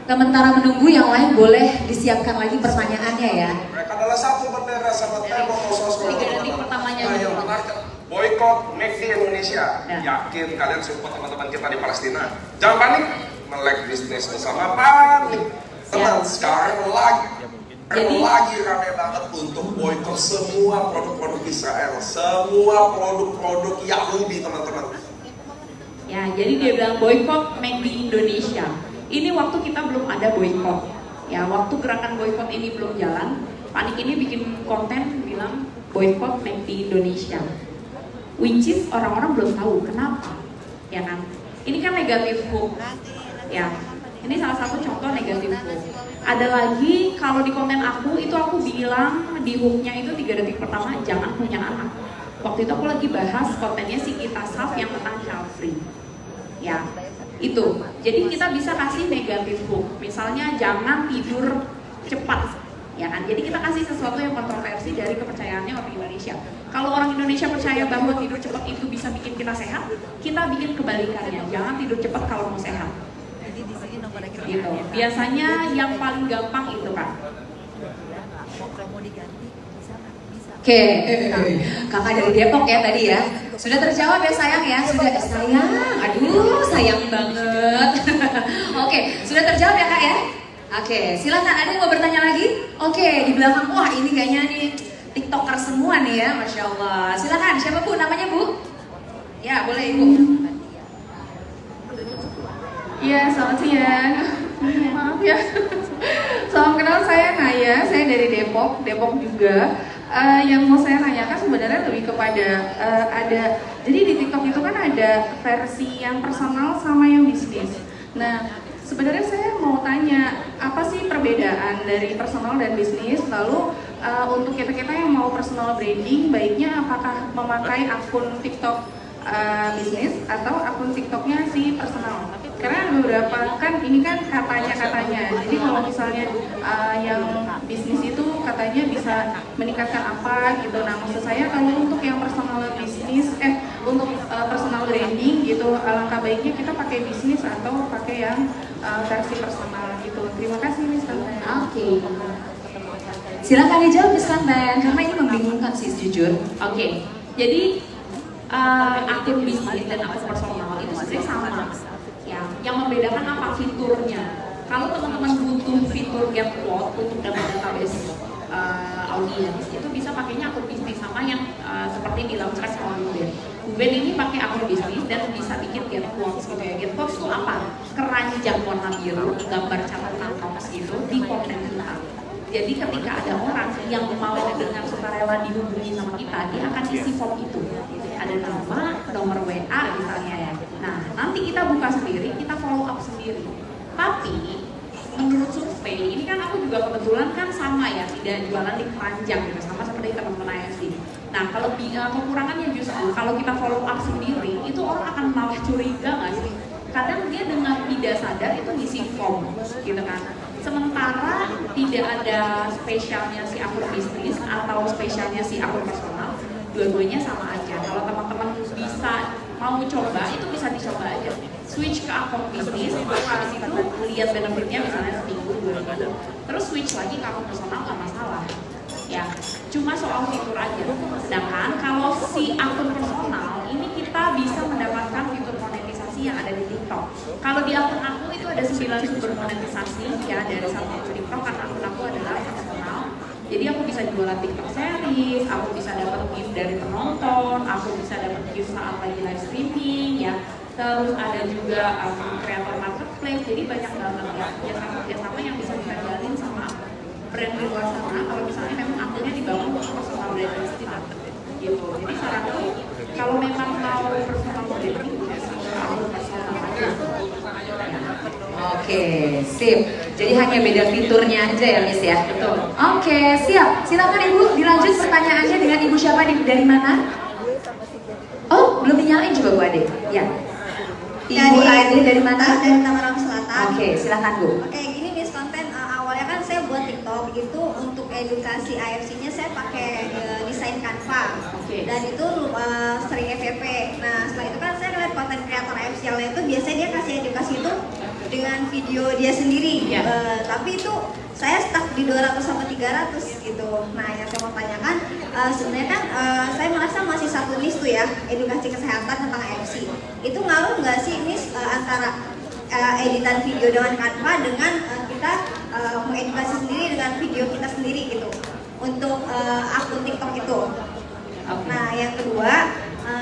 Sementara menunggu yang lain boleh disiapkan lagi pertanyaannya ya. Mereka adalah satu bendera sama tembok sosok. 3 detik pertamanya Ayo menarikkan. Boykot Make Indonesia. Yakin kalian support teman-teman kita di Palestina. Jangan panik, melek bisnis bersama panik. Tenang, sekarang lagi rame banget untuk boykot semua produk-produk Israel, semua produk-produk Yahudi teman-teman. Ya, jadi dia bilang boykot Make di Indonesia. Ini waktu kita belum ada boykot. Ya, waktu gerakan boykot ini belum jalan, Panik ini bikin konten bilang boykot Make di Indonesia. Which is orang-orang belum tahu kenapa. Ya kan? Ini kan negatif hook. Ya. Ini salah satu contoh negatif hook. Ada lagi kalau di konten aku itu aku bilang di hooknya itu 3 detik pertama jangan punya anak. Waktu itu aku lagi bahas kontennya si Gita Saf yang tentang child free. Ya. Itu, jadi kita bisa kasih negatif hook, misalnya jangan tidur cepat, ya kan? Jadi kita kasih sesuatu yang kontroversi dari kepercayaannya orang Indonesia. Kalau orang Indonesia percaya bahwa tidur cepat itu bisa bikin kita sehat, kita bikin kebalikannya, jangan tidur cepat kalau mau sehat. Gitu. Biasanya yang paling gampang itu kan. Oke, kakak dari Depok ya tadi ya. Sudah terjawab ya sayang ya? Sudah sayang, aduh sayang banget. Oke, sudah terjawab ya kak ya? Oke, silakan ada yang mau bertanya lagi? Oke, di belakang, wah ini kayaknya nih TikToker semua nih ya, Masya Allah. Silakan, siapa Bu? Namanya Bu? Ya, boleh Ibu. Iya, selamat siang. Maaf ya. Salam kenal, saya Naya, saya dari Depok juga. Yang mau saya tanyakan sebenarnya lebih kepada jadi di TikTok itu kan ada versi yang personal sama yang bisnis. Nah, sebenarnya saya mau tanya apa sih perbedaan dari personal dan bisnis? Lalu untuk kita yang mau personal branding, baiknya apakah memakai akun TikTok bisnis atau akun TikToknya si personal? Karena beberapa kan ini kan katanya. Jadi kalau misalnya yang bisnis itu katanya bisa meningkatkan apa gitu. Nah maksud saya kalau untuk yang personal bisnis, untuk personal branding gitu, alangkah baiknya kita pakai bisnis atau pakai yang versi personal gitu. Terima kasih Miss Tanten. Oke. Silakan dijawab Miss Tanten karena ini membingungkan sih jujur. Oke. Jadi akun bisnis dan akun personal itu sebenarnya sama. Ya, yang membedakan apa fiturnya. Kalau teman-teman butuh fitur get quote untuk database audience, itu bisa pakainya akun bisnis sama yang seperti di launchpad sama Ubed. Ubed ini pakai akun bisnis dan bisa bikin get quotes gitu ya. Get quotes itu apa? Keranjang warna biru, gambar catatan teks gitu di konten kita. Jadi ketika ada orang yang mau dengan sukarela dihubungi sama kita, dia akan isi form itu. Ada nama, nomor WA misalnya ya. Nah, nanti kita buka sendiri, kita follow up sendiri. Tapi menurut survei, ini kan aku juga kebetulan kan sama ya, tidak jualan di keranjang gitu, sama seperti teman-teman AFC. Nah, kalau kekurangannya justru kalau kita follow up sendiri, itu orang akan malah curiga nggak sih? Kadang dia dengan tidak sadar itu ngisi form gitu kan. Sementara tidak ada spesialnya si akun bisnis atau spesialnya si akun personal, dua-duanya sama aja. Kalau teman-teman bisa mau coba, itu bisa dicoba aja. switch ke akun bisnis, habis itu lihat benefitnya misalnya seminggu, 2 minggu, terus switch lagi ke akun personal nggak masalah. Ya, cuma soal fitur aja. Sedangkan kalau si akun personal ini kita bisa mendapatkan fitur monetisasi yang ada di TikTok. Kalau di akun aku itu ada 9 sumber monetisasi ya dari satu TikTok karena akun aku adalah personal. Jadi aku bisa jualan TikTok series, aku bisa dapat gift dari penonton, aku bisa dapat gift saat lagi live streaming ya. Terus ada juga creator marketplace. Jadi banyak banget ya kerjasama yang bisa kita jalin sama brand di luar sana. Kalau misalnya memang akunnya dibangun personal branding gitu. Jadi saranku kalau memang mau personal branding akun personal aja. Oke, sip. Jadi hanya beda fiturnya aja ya, Miss ya? Betul. Oke, siap. Silakan Ibu dilanjut pertanyaannya dengan Ibu siapa dari mana? Oh, belum dinyalain juga Bu Ade. Ya. Ibu Ade dari mana? Dari Tangerang Selatan. Oke, silakan Bu. Oke, gini Miss, konten awalnya kan saya buat TikTok itu untuk edukasi AFC-nya saya pakai desain Canva. Dan itu sering FYP. Nah, setelah itu kan saya ngeliat konten kreator AFC yang lain itu biasanya dia kasih edukasi itu dengan video dia sendiri. Tapi itu saya stuck di 200 sampai 300 gitu. Nah, yang saya mau tanyakan sebenarnya kan saya merasa masih satu niche tuh ya, edukasi kesehatan tentang AFC. Itu ngaruh nggak sih Miss antara editan video dengan Canva dengan kita mengedukasi sendiri dengan video kita sendiri gitu untuk akun TikTok itu. Nah, yang kedua,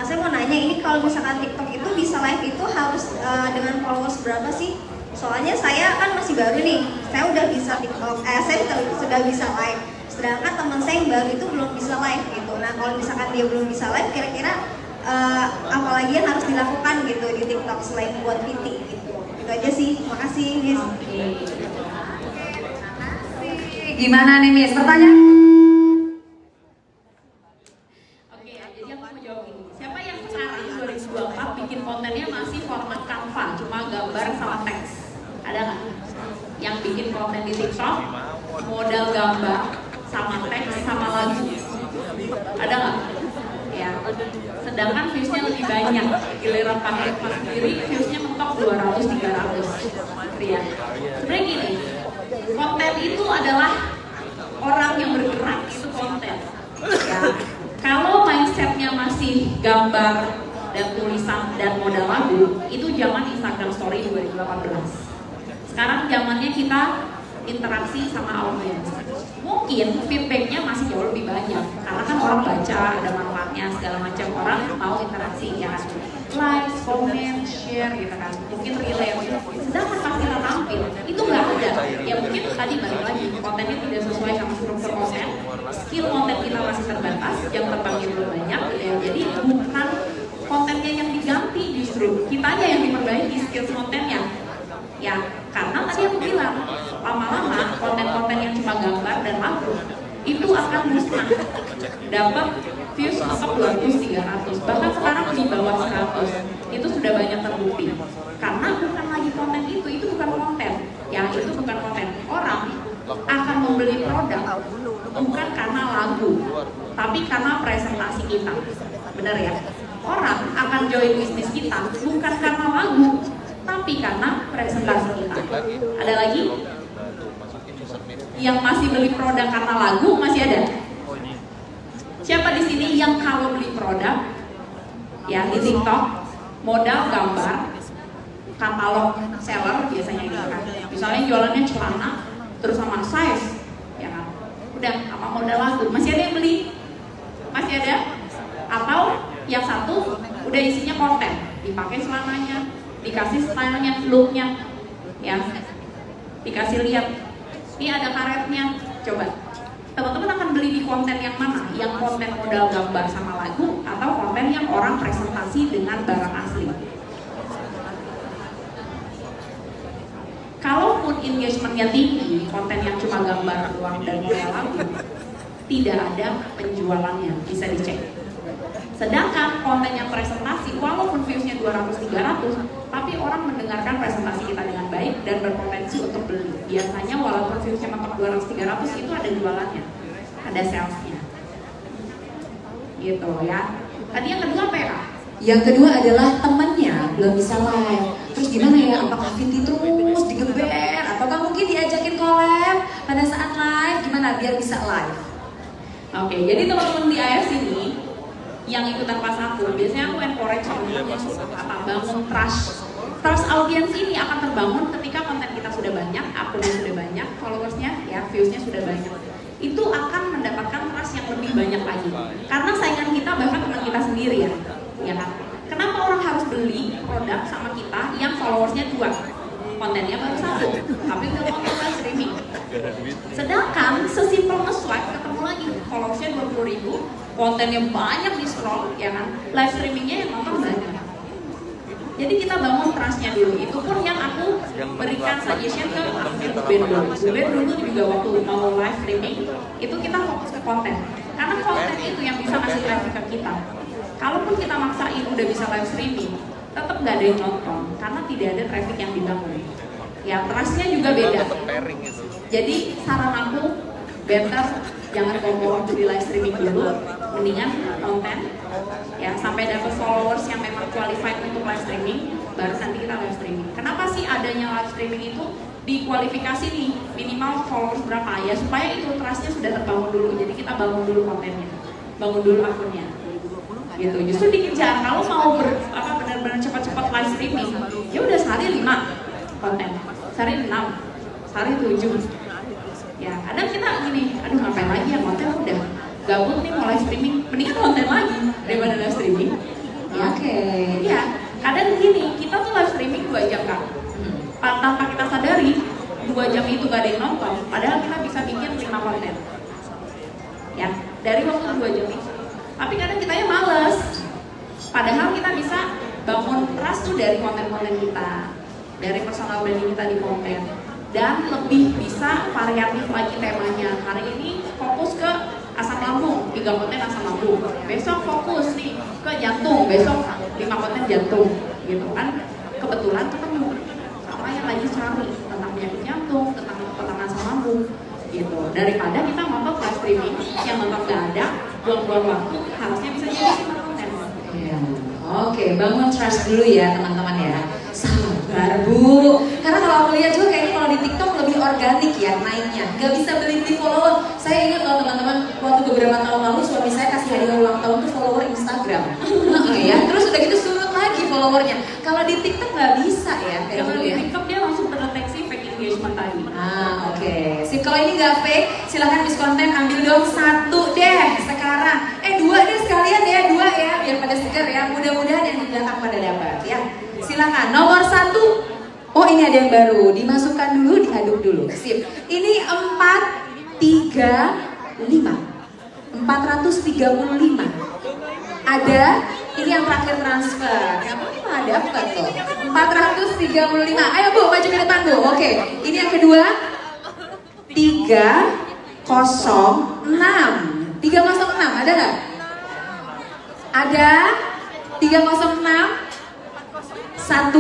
saya mau nanya ini kalau misalkan TikTok itu bisa live itu harus dengan followers berapa sih? Soalnya saya kan masih baru nih, saya udah bisa TikTok, saya sudah bisa live. Sedangkan teman saya yang baru itu belum bisa live gitu. Nah, kalau misalkan dia belum bisa live, kira-kira apalagi yang harus dilakukan gitu di TikTok selain buat PT gitu. Itu aja sih. Makasih, Miss. Gimana nih Miss? Pertanyaan? Oke, jadi aku mau jawab ini. Siapa yang sekarang 2024 bikin kontennya masih format Canva, cuma gambar sama teks? Ada nggak? Yang bikin konten di TikTok, modal gambar sama teks sama lagu? Ada nggak? Ya. Sedangkan viewsnya lebih banyak. Giliran pakai Canva sendiri, viewsnya mentok 200-300. Ya. Sebenarnya gini, konten itu adalah orang yang bergerak, itu konten. Ya. Kalau mindsetnya masih gambar dan tulisan dan modal lagu, itu zaman Instagram Story 2018. Sekarang zamannya kita interaksi sama audiens. Mungkin feedbacknya masih jauh lebih banyak, karena kan orang baca, ada manfaatnya segala macam, orang mau interaksi ya kan. Like, comment, share gitu kan. Mungkin relate. Sedangkan pas kita tampil, itu nggak ada. Ya mungkin tadi balik lagi, kontennya tidak sesuai sama struktur konten. Skill konten kita masih terbatas, jam terbangnya belum banyak. Ya. Jadi bukan kontennya yang diganti, justru kitanya yang diperbaiki skill kontennya. Ya, karena tadi aku bilang, lama-lama konten-konten yang cuma gambar dan lagu itu akan musnah. Dapat views untuk 200-300, bahkan sekarang di bawah 100. Itu sudah banyak terbukti. Karena bukan lagi konten itu bukan konten. Ya, itu bukan konten. Orang akan membeli produk bukan karena lagu, tapi karena presentasi kita. Benar ya? Orang akan join bisnis kita bukan karena lagu, tapi karena presentasi kita. Ada lagi? Yang masih beli produk karena lagu masih ada? Siapa di sini yang kalau beli produk ya di TikTok modal gambar katalog seller biasanya gitu kan. Misalnya jualannya celana terus sama size ya kan. Udah apa modal lagu, masih ada yang beli? Masih ada? Atau yang satu udah isinya konten, dipakai celananya, dikasih stylenya, looknya, ya, dikasih lihat, ini ada karetnya, coba, teman-teman akan beli di konten yang mana? Yang konten modal gambar sama lagu, atau konten yang orang presentasi dengan barang asli? Kalaupun engagementnya tinggi, konten yang cuma gambar doang dan modal lagu, tidak ada penjualannya, bisa dicek. Sedangkan konten yang presentasi, walaupun viewsnya 200-300, tapi orang mendengarkan presentasi kita dengan baik dan berpotensi untuk beli. Biasanya walaupun viewsnya mentok 200-300 itu ada jualannya, ada salesnya. Gitu ya. Tadi yang kedua apa ya Kak? Yang kedua adalah temennya belum bisa live. Terus gimana ya, apakah Vinti terus digeber ataukah mungkin diajakin collab pada saat live, gimana biar bisa live? Oke, jadi teman-teman di AF ini yang ikutan pas aku, biasanya aku encourage bangun trust audience ini akan terbangun ketika konten kita sudah banyak, akunnya sudah banyak, followersnya ya, viewsnya sudah banyak. Itu akan mendapatkan trust yang lebih banyak lagi. Karena saingan kita bahkan teman kita sendiri ya kan? Kenapa orang harus beli produk sama kita yang followersnya 2? Kontennya baru 1, tapi udah mau live streaming. Sedangkan sesimpel nge-swipe ketemu lagi followersnya 20.000, kontennya banyak di scroll, ya kan? Live streamingnya yang nonton banyak. Jadi kita bangun trustnya dulu. Itu pun yang aku berikan suggestion ke Ben dulu juga waktu mau live streaming itu kita fokus ke konten. Karena konten itu yang bisa ngasih traffic ke kita. Kalaupun kita maksain udah bisa live streaming, tetap nggak ada yang nonton karena tidak ada traffic yang dibangun. Ya trustnya juga beda. Jadi saran aku, better jangan kompor di live streaming dulu, mendingan konten ya sampai dapat followers yang memang qualified untuk live streaming, baru nanti kita live streaming. Kenapa sih adanya live streaming itu dikualifikasi nih minimal followers berapa ya, supaya itu trustnya sudah terbangun dulu. Jadi kita bangun dulu kontennya, bangun dulu akunnya gitu. Justru dikejar kalau mau benar-benar cepat-cepat live streaming ya udah sehari 5 konten, sehari 6, sehari 7 ya. Kadang kita gini, aduh ngapain lagi ya, konten udah gabut nih mau live streaming, mendingan konten lagi daripada live streaming ya. Oke. Ya kadang gini, kita tuh live streaming 2 jam kan, tanpa kita sadari 2 jam itu gak ada yang nonton, padahal kita bisa bikin 5 konten ya dari waktu 2 jam itu. Tapi kadang kitanya males, padahal kita bisa bangun trust tuh dari konten-konten kita, dari personal branding kita di konten, dan lebih bisa variatif lagi temanya. Hari ini fokus ke asam lambung, 3 konten asam lambung, besok fokus nih ke jantung, besok 5 konten jantung gitu kan. Kebetulan ketemu sama yang lagi cari tentang penyakit jantung, tentang asam lambung gitu. Daripada kita nonton live streaming yang nonton gak ada, buang-buang waktu, harusnya bisa jadi 5 konten ya. Oke, bangun trust dulu ya teman-teman ya. Sabar Bu, karena kalau aku lihat juga kayaknya kalau di TikTok lebih organik ya naiknya, nggak bisa beli follower. Saya ingat loh teman-teman, waktu beberapa tahun lalu suami saya kasih hadiah ulang tahun tuh follower Instagram. Ya, terus udah gitu surut lagi followernya. Kalau di TikTok nggak bisa ya kayak kalau gitu di ya. TikTok dia langsung terdeteksi fake engagement tadi. Oke. Sip, kalau ini nggak fake, silahkan Miss Konten ambil dong 1 deh sekarang. 2 deh sekalian ya, 2 ya, biar pada segar ya. Mudah-mudahan yang di belakang pada dapat ya. Silakan nomor 1. Oh ini ada yang baru, dimasukkan dulu, diaduk dulu. Sip. Ini 435. 435. Ada, ini yang terakhir transfer. Kamu ini mah dapat tuh. 435. Ayo Bu, maju ke depan Bu. Oke, ini yang kedua. 306. 306 ada nggak? Ada 306. 1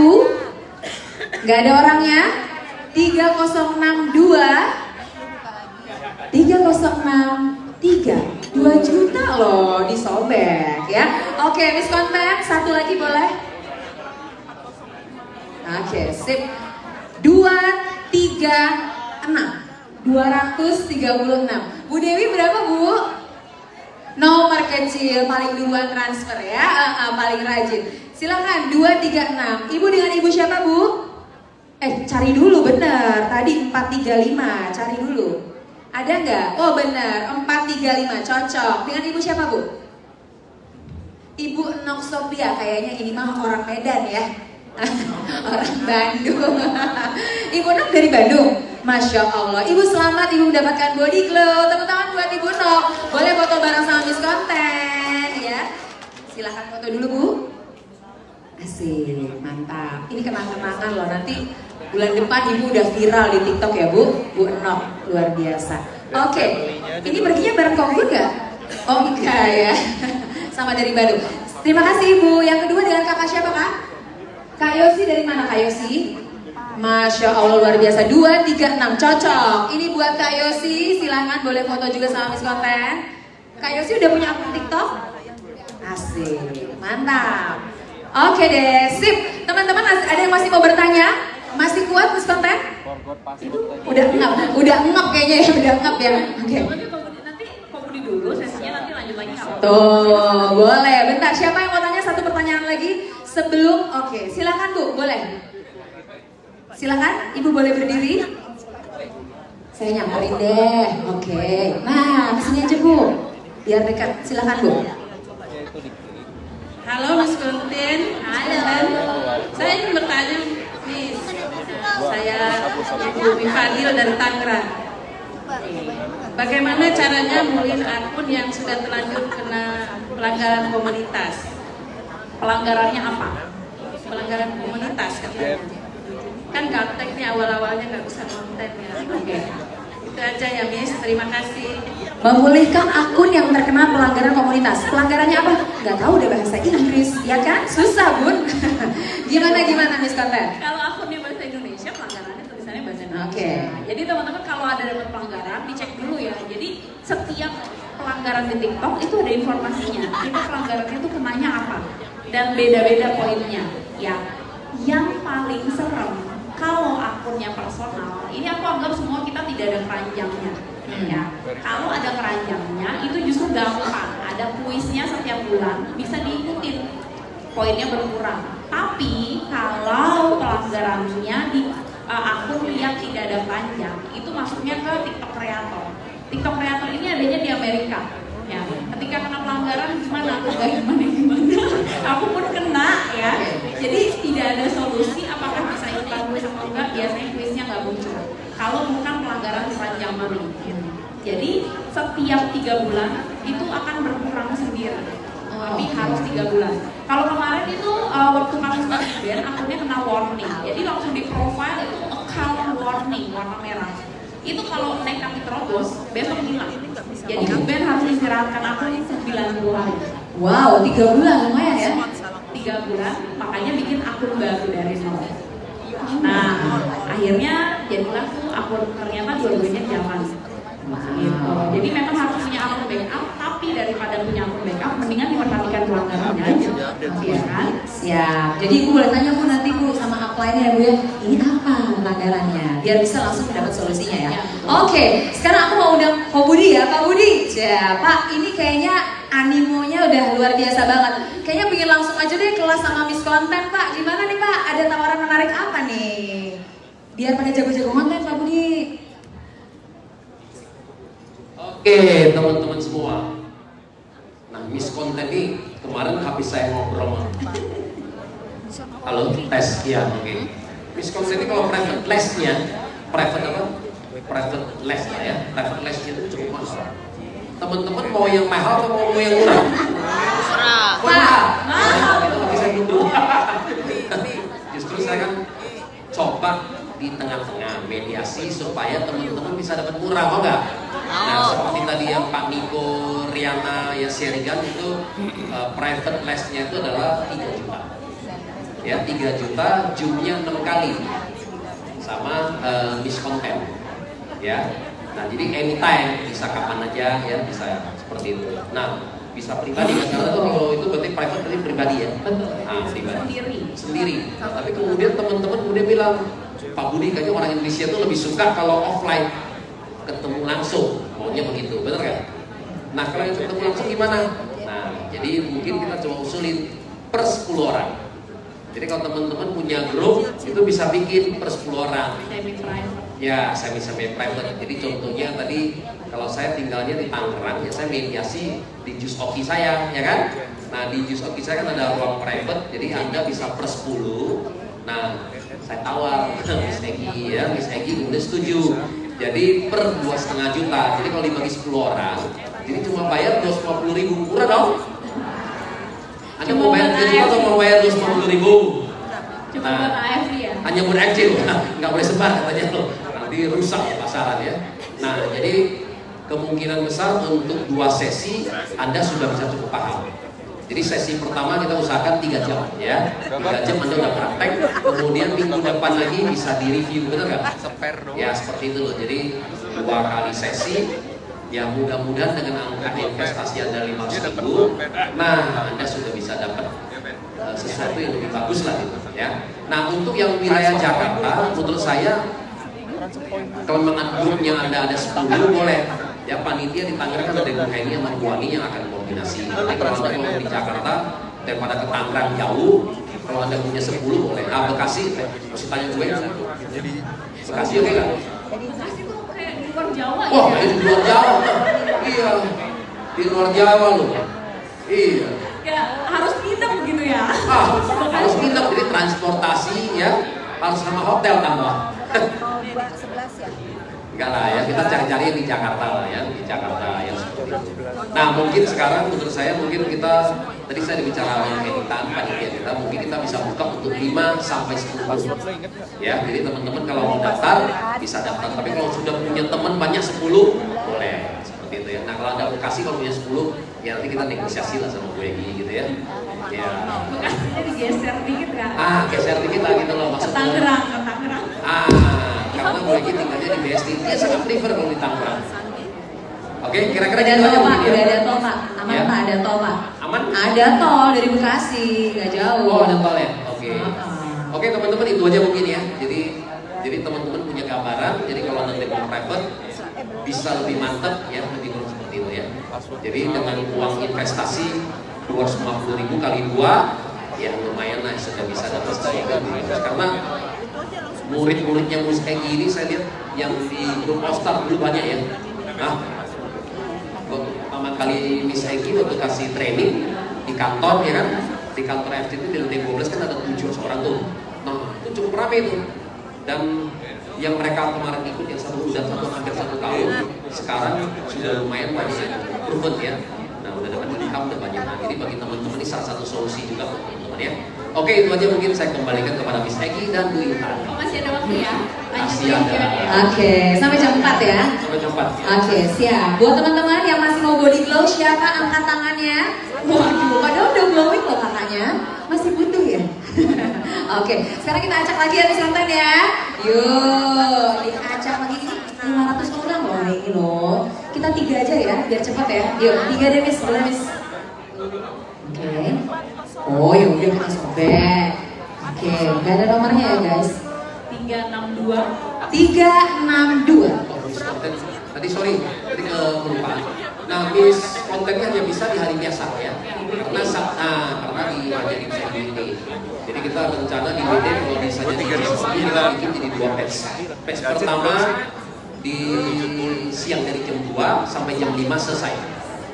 nggak ada orangnya. 3062. 3063. 2 juta loh disobek ya. Oke, Miss Konten, 1 lagi boleh? Oke, sip. 236. 236. Bu Dewi berapa Bu? Nomor kecil paling duluan transfer ya, paling rajin. Silakan 236. Ibu dengan ibu siapa Bu? Cari dulu bener. Tadi 435, cari dulu. Ada nggak? Oh bener, 435 cocok. Dengan ibu siapa Bu? Ibu Nok Sophia, kayaknya ini mah orang Medan ya. Orang Bandung. Ibu Nok dari Bandung. Masya Allah. Ibu selamat, ibu mendapatkan body glow. Tepuk tangan buat Ibu Nok. Boleh foto bareng sama Miss Konten ya. Silahkan foto dulu Bu. Asik, mantap. Ini kenang-kenangan loh, nanti bulan depan ibu udah viral di TikTok ya Bu. Bu Nok, luar biasa. Oke, ini perginya bareng Konggun nggak? Oh enggak ya. Sama dari Bandung. Terima kasih Ibu. Yang kedua dengan kakak siapa Kak? Kak Yosi dari mana Kak Yosi? Masya Allah luar biasa. 236 cocok. Ini buat Kak Yosi. Silahkan boleh foto juga sama Miss Konten. Kak Yosi udah punya akun TikTok? Asik, mantap. Oke deh, sip. Teman-teman ada yang masih mau bertanya? Masih kuat Miss Konten? Udah ngap kayaknya ya, udah ngap ya. Oke. Nanti Komudi dulu, sesinya nanti lanjut lagi. Tuh, boleh. Bentar, siapa yang mau tanya satu pertanyaan lagi? Sebelum, oke, silakan Bu, boleh. Silakan, Ibu boleh berdiri. Saya nyamperin deh. Oke. Nah, kesini aja Bu. Biar dekat. Silakan Bu. Halo Mas Konten. Halo. Saya ingin bertanya, Miss. Saya Ibu Mifadil dari Tangerang. Bagaimana caranya mulin akun yang sudah terlanjur kena pelanggaran komunitas? Pelanggarannya apa? Pelanggaran komunitas katanya. Kan gaptek nih awal-awalnya nggak bisa konten ya. Oke. Itu aja ya Miss, terima kasih. Memulihkan akun yang terkena pelanggaran komunitas. Pelanggarannya apa? Nggak tahu deh bahasa Inggris, ya kan? Susah Bun. Gimana Miss Konten? Kalau akunnya bahasa Indonesia, pelanggarannya tulisannya bahasa Indonesia. Oke. Jadi teman-teman kalau ada dapat pelanggaran, dicek dulu ya. Jadi setiap pelanggaran di TikTok itu ada informasinya. Kita pelanggarannya itu kenanya apa? Dan beda-beda poinnya. Ya, yang paling serem kalau akunnya personal, ini aku anggap semua kita tidak ada keranjangnya. Ya, kalau ada keranjangnya itu justru gampang. Ada kuisnya setiap bulan, bisa diikutin. Poinnya berkurang. Tapi kalau pelanggarannya di akun yang tidak ada keranjang, itu masuknya ke TikTok Creator. TikTok Creator ini adanya di Amerika. Ya, ketika kena pelanggaran gimana? Aku pun kena ya. Jadi tidak ada solusi apakah bisa ikutan kuis atau enggak, biasanya kuisnya nggak muncul kalau bukan pelanggaran sepanjang money. Jadi setiap 3 bulan itu akan berkurang sendiri, tapi harus 3 bulan. Kalau kemarin itu waktu kasus ban, akunnya kena warning, jadi langsung di profile itu account warning warna merah. Itu kalau nekat diterobos besok hilang. Jadi ban harus istirahatkan akun 90 hari. Wow, 3 bulan lumayan ya. 3 bulan, makanya bikin akun baru dari nol. Nah, akhirnya jadilah tuh akun, ternyata dua-duanya jalan. Gitu. Jadi memang harus punya akun backup, tapi daripada punya akun backup, mendingan diperhatikan pelanggarannya aja. Iya kan? Siap. Jadi Ibu boleh tanya Bu nanti Bu sama upline-nya ya Bu ya, ini apa pelanggarannya? Biar bisa langsung dapat solusinya ya. Oke, sekarang aku mau undang Pak Budi ya, Pak Budi. Ya, Pak, ini kayaknya animonya udah luar biasa banget. Kayaknya pengen langsung aja deh kelas sama Miss Konten Pak. Gimana nih Pak? Ada tawaran menarik apa nih? Biar pada jago-jago konten Pak Budi. Oke teman-teman semua. Nah Miss Konten ini kemarin habis saya ngobrol. Halo tes ya oke. Miss Konten ini kalau private lesnya, private apa? Private les lah ya. Private lesnya itu cukup mahal. Teman-teman mau yang mahal atau mau yang murah? Murah. Mahal. Itu lagi saya duduk. Justru saya kan coba di tengah-tengah mediasi supaya teman-teman bisa dapat murah, mau nggak? Nah seperti tadi yang Pak Niko, Riana, ya sharingan itu private lesnya itu adalah 3 juta. Ya 3 juta, jumnya 6 kali sama Miss Konten. Ya. Nah jadi anytime bisa kapan aja ya bisa seperti itu. Nah bisa pribadi kan karena tuh kalau itu berarti private berarti pribadi ya. Nah pribadi sendiri. Nah, tapi kemudian teman-teman kemudian bilang Pak Budi kayaknya orang Indonesia tuh lebih suka kalau offline ketemu langsung maunya begitu, bener kan? Nah kalau yang ketemu langsung gimana? Nah jadi mungkin kita coba usulin per 10 orang. Jadi kalau teman-teman punya grup itu bisa bikin per 10 orang. Ya, semi private. Jadi contohnya tadi kalau saya tinggalnya di Tangerang, ya saya mediasi di Jus Oki saya, ya kan? Nah di Jus Oki saya kan ada ruang private, jadi Anda bisa per 10. Nah saya tawar Miss Egi ya, Miss Egi udah setuju. Jadi per 2,5 juta. Jadi kalau dibagi 10 orang, jadi cuma bayar 250.000, murah dong. Anda mau bayar 3 juta atau mau bayar 250.000? Cuma buat AFC ya? Hanya buat AFC loh, nggak boleh sebar katanya loh. Nanti rusak pasaran ya. Nah jadi kemungkinan besar untuk 2 sesi Anda sudah bisa cukup paham. Jadi sesi pertama kita usahakan 3 jam ya. 3 jam Anda udah praktek, kemudian minggu depan lagi bisa direview, benar nggak? Ya seperti itu loh. Jadi 2 kali sesi. Ya mudah-mudahan dengan angka investasi Anda 500.000, nah Anda sudah bisa dapat sesuatu yang lebih bagus lah gitu ya. Nah untuk yang wilayah Jakarta, menurut saya kelembangan grup yang ada 10 boleh. Ya panitia di Tangerang kan ada Bu Heni sama Bu Ani yang akan koordinasi. Nanti kalau Anda mau di Jakarta daripada ke Tangerang jauh, kalau Anda punya 10 boleh. Ah Bekasi, mesti tanya gue. Bekasi oke nggak? Bekasi tuh kayak di luar Jawa Wah, ya? di luar Jawa. Iya, di luar Jawa loh. Iya. Ya harus nginep gitu ya? Harus nginep, jadi transportasi ya harus sama hotel tambah. Enggak lah ya, kita cari-cari di Jakarta lah ya, di Jakarta yang seperti itu. Nah mungkin sekarang menurut saya mungkin kita, tadi saya bicara sama editan panitia kita, mungkin kita bisa buka untuk 5 sampai 10 ya, jadi teman-teman kalau mau daftar bisa daftar, tapi kalau sudah punya teman banyak 10 boleh seperti itu ya. Nah kalau Anda Bekasi kalau punya 10 ya nanti kita negosiasi lah sama Bu Egi gitu ya. Ya. Bekasinya digeser dikit kan? Geser dikit lah gitu loh maksudnya. Tangerang. Karena Bu Egi tinggalnya di BSD, dia sangat prefer kalau di Tangerang. Oke, kira-kira Ada gitu aja tol Pak, mungkin ya. udah ada tol Pak. Aman Ya. Pak, ada tol Pak. Aman? Ada tol dari Bekasi, nggak jauh. Oh, ada tol ya? Oke. Oke teman-teman itu aja mungkin ya. Jadi teman-teman punya gambaran. Jadi kalau nanti mau private bisa lebih mantap ya, lebih kurang seperti itu ya. Jadi dengan uang investasi 250.000 kali 2 ya lumayan lah sudah bisa dapat sesuatu. Karena murid-muridnya musik kayak gini saya lihat yang di grup All-Star dulu banyak ya. Nah, pertama kali Miss Egi waktu kasih training di kantor ya kan, di kantor FT itu di lantai 12 kan ada 7 orang tuh. Nah itu cukup ramai itu. Dan yang mereka kemarin ikut yang hampir 1 tahun, sekarang sudah lumayan banyak improvement ya. Nah udah dapat income udah banyak. Nah, jadi bagi teman-teman ini salah satu solusi juga buat teman-teman ya. Oke, itu aja mungkin saya kembalikan kepada Miss Egi dan Bu Intan. Oh, masih ada waktu ya? Masih ada. Oke, sampai jam 4 ya. Sampai jam 4. Oke, siap. Buat teman-teman yang masih mau body glow, siapa angkat tangannya? Waduh, padahal udah glowing loh kakaknya. Masih butuh ya? Oke, sekarang kita acak lagi ya Miss Intan ya. Yuk, diacak lagi. 500 orang loh ini loh. Kita 3 aja ya, biar cepat ya. Yuk, 3 deh Miss, boleh Miss. Oke. Oh ya udah kita sobek. Oke, nggak ada nomornya ya guys. 362. 362. Tadi sorry, tadi kelupaan. Nah, Miss kontennya hanya bisa di hari biasa ya. Karena karena di hari ini. Jadi kita rencana di WD kalau bisa jadi kita bikin jadi 2 batch. Batch pertama di siang dari jam 2 sampai jam 5 selesai.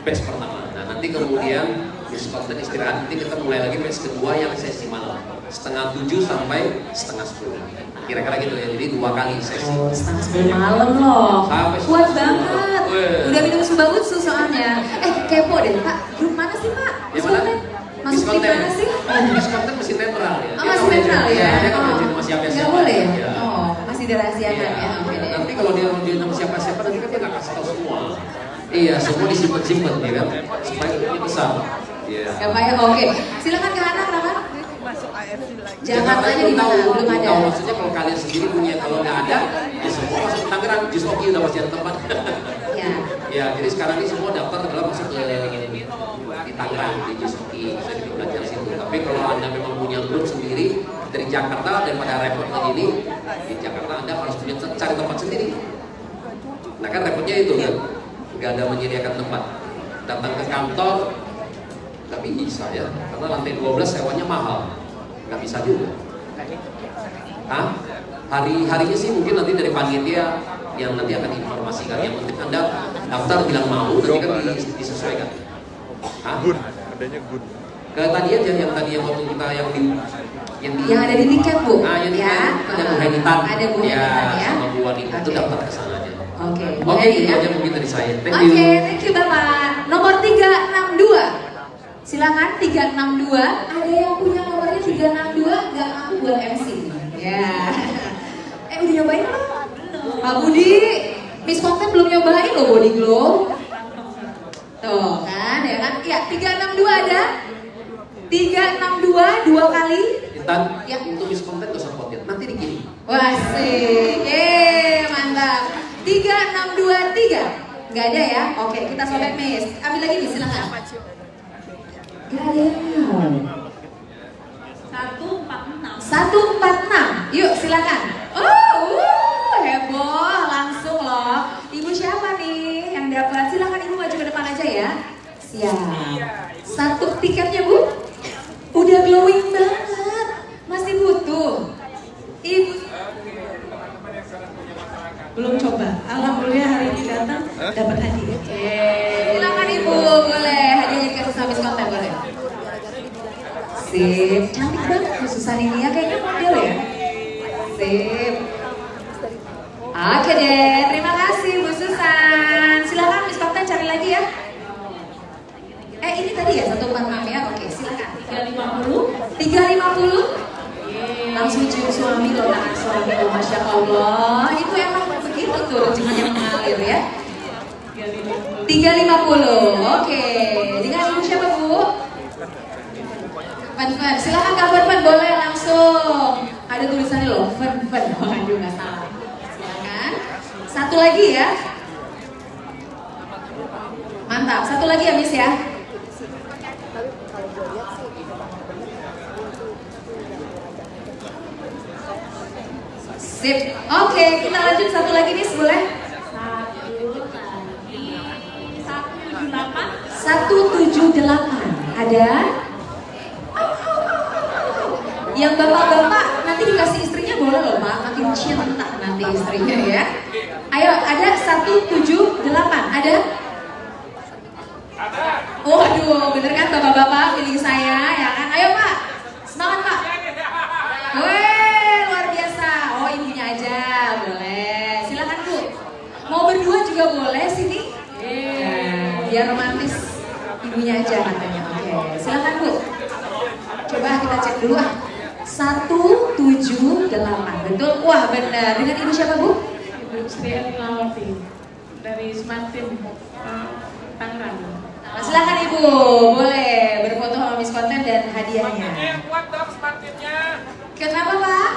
Batch pertama. Nah, nanti kemudian Miss konten istirahat, nanti kita mulai lagi batch kedua yang sesi malam 6:30 sampai 9:30. Kira-kira gitu ya, jadi 2 kali sesi. 9:30 malam loh. Kuat banget. Udah minum susu soalnya. Kepo deh Pak, grup mana sih Pak? Yang mana? Masuk di mana sih? Miss konten masih netral ya. Oh, masih netral ya? Dia kan sama siapa-siapa. Nggak boleh ya? Oh, masih dirahasiakan ya? Oke deh. Nanti kalau dia sama siapa-siapa, nanti kan dia nggak kasih tahu semua. Iya, semua disimpan-simpan ya kan, supaya ini besar. Iya. Ya Pak ya, oke. Silakan ke Hana, kenapa? Jakartanya di mana? Belum ada. Maksudnya kalau kalian sendiri punya, kalau nggak ada, ya semua masuk ke Tangerang. Jus Oki udah pasti ada tempat. Ya. Ya, jadi sekarang ini semua daftar adalah masuk ke di Tangerang, di Jus Oki, bisa kita belajar situ. Tapi kalau anda memang punya grup sendiri dari Jakarta, daripada repot ke ini, di Jakarta anda harus punya cari tempat sendiri. Nah kan repotnya itu kan, nggak ada menyediakan tempat. Datang ke kantor nggak bisa ya, karena lantai 12 sewanya mahal, nggak bisa juga. Harinya sih mungkin nanti dari panitia yang nanti akan informasikan. Yang penting anda daftar bilang mau, nanti kan disesuaikan. Gun, adanya gun. Ke tadi aja yang tadi yang waktu kita yang ada di tiket Bu. Yang di ya. ada Bu Henitan. Ada Bu Henitan ya. Sama Bu Wani itu daftar ke sana aja. Oke, itu aja mungkin dari saya. Thank you. Oke, thank you Bapak. Nomor 362. Silakan 362. Ada yang punya nomornya 362? Nggak aku buat MC. Ya. Udah nyobain belum? Pak Budi, Miss Konten belum nyobain loh body glow. Tuh kan, ya kan? Ya, 362 ada? 362 2 kali. Intan, ya untuk Miss Konten gak usah khawatir, nanti dikirim. Wah sih, mantap. 3623. Nggak ada ya? Oke, kita sobek Miss. Ambil lagi Miss, silakan. Gak ada yang mau. 146. Yuk silakan. Heboh langsung loh. Ibu siapa nih yang dapat? Silakan ibu maju ke depan aja ya. Siap. Satu tiketnya bu. Udah glowing banget. Masih butuh. Ibu belum coba. Alhamdulillah hari ini datang dapat hadiah. Silakan ibu, boleh hadiahnya dikasih sama Miss Konten boleh. Sip, cantik banget khususan ini ya, kayaknya model ya. Sip. Oke deh, terima kasih Bu Susan. Silakan Miss Konten cari lagi ya. Ini tadi ya 146 ya. Oke, silakan. 350. 350. Langsung cium suami loh, tangan suami loh, Masya Allah. Itu emang begitu tuh rezekinya mengalir ya. 350. Oke, dengan ibu siapa bu? Fan, silakan Kak Fan, boleh langsung. Ada tulisannya loh, Fan, oh juga nggak salah. Silakan. Satu lagi ya. Mantap, satu lagi ya Miss ya. Sip. Oke, kita lanjut satu lagi nih, boleh? 178. Ada? Yang bapak-bapak nanti dikasih istrinya boleh loh Pak, makin cinta nanti istrinya ya. Ayo, ada 178. Ada? Waduh, bener kan bapak-bapak pilih saya ya kan? Ayo Pak, semangat Pak. Weh, luar biasa. Oh ibunya aja boleh. Silakan Bu. Mau berdua juga boleh sini. Biar romantis. Ibunya aja katanya. Oke, silakan Bu. Coba kita cek dulu ah. 178. Betul? Wah benar. Dengan ibu siapa Bu? Ibu Sri Elawati dari Smartin Tangerang. Silakan Ibu, boleh berfoto sama Miss Konten dan hadiahnya. Smartinnya yang kuat dong, Smartinnya. Kenapa Pak?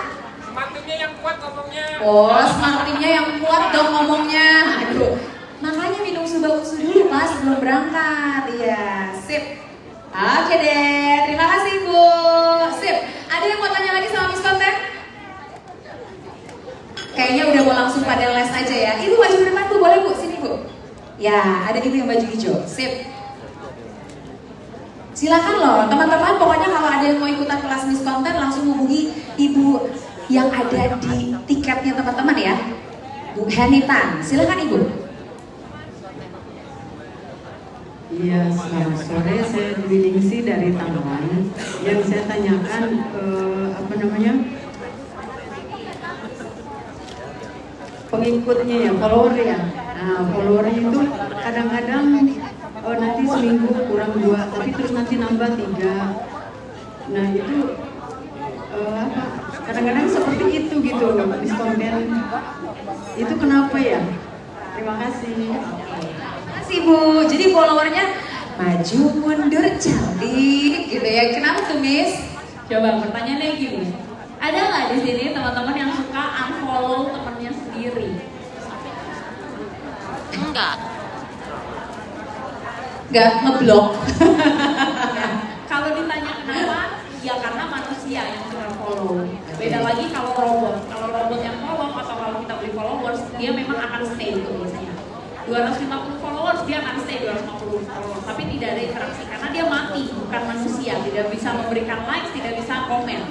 Smartinnya yang kuat ngomongnya. Oh, Smartinnya yang kuat dong ngomongnya. Aduh, makanya minum susu dulu Pak sebelum berangkat. Iya, sip. Oke deh, terima kasih Bu. Sip. Ada yang mau tanya lagi sama Miss Konten? Kayaknya udah mau langsung pada les aja ya. Ibu maju ke depan Bu, boleh Bu? Sini Bu. Ya, ada ibu yang baju hijau. Sip. Silakan loh, teman-teman. Pokoknya kalau ada yang mau ikutan kelas Miss Konten, langsung hubungi ibu yang ada di tiketnya teman-teman ya. Bu Henitan. Silakan Ibu. Iya, selamat sore. Saya Dwiningsi dari Tangerang. Yang saya tanyakan pengikutnya ya, follower ya. Nah, follower itu kadang-kadang nanti seminggu kurang 2, tapi terus nanti nambah 3. Nah itu kadang-kadang seperti itu gitu, Miss Konten. Itu kenapa ya? Terima kasih. Terima kasih Bu. Jadi followernya maju mundur cantik gitu ya. Kenapa tuh Miss? Coba pertanyaannya gini. Ada nggak di sini teman-teman yang suka unfollow temannya sendiri? Enggak. Nggak ngeblok. Kalau ditanya kenapa, ya karena manusia yang suka follow. Beda lagi kalau robot. Kalau robot yang follow atau kalau kita beli followers, dia memang akan stay itu biasanya. 250 followers dia akan stay 250 followers, tapi tidak ada interaksi karena dia mati, bukan manusia, tidak bisa memberikan likes, tidak bisa komen.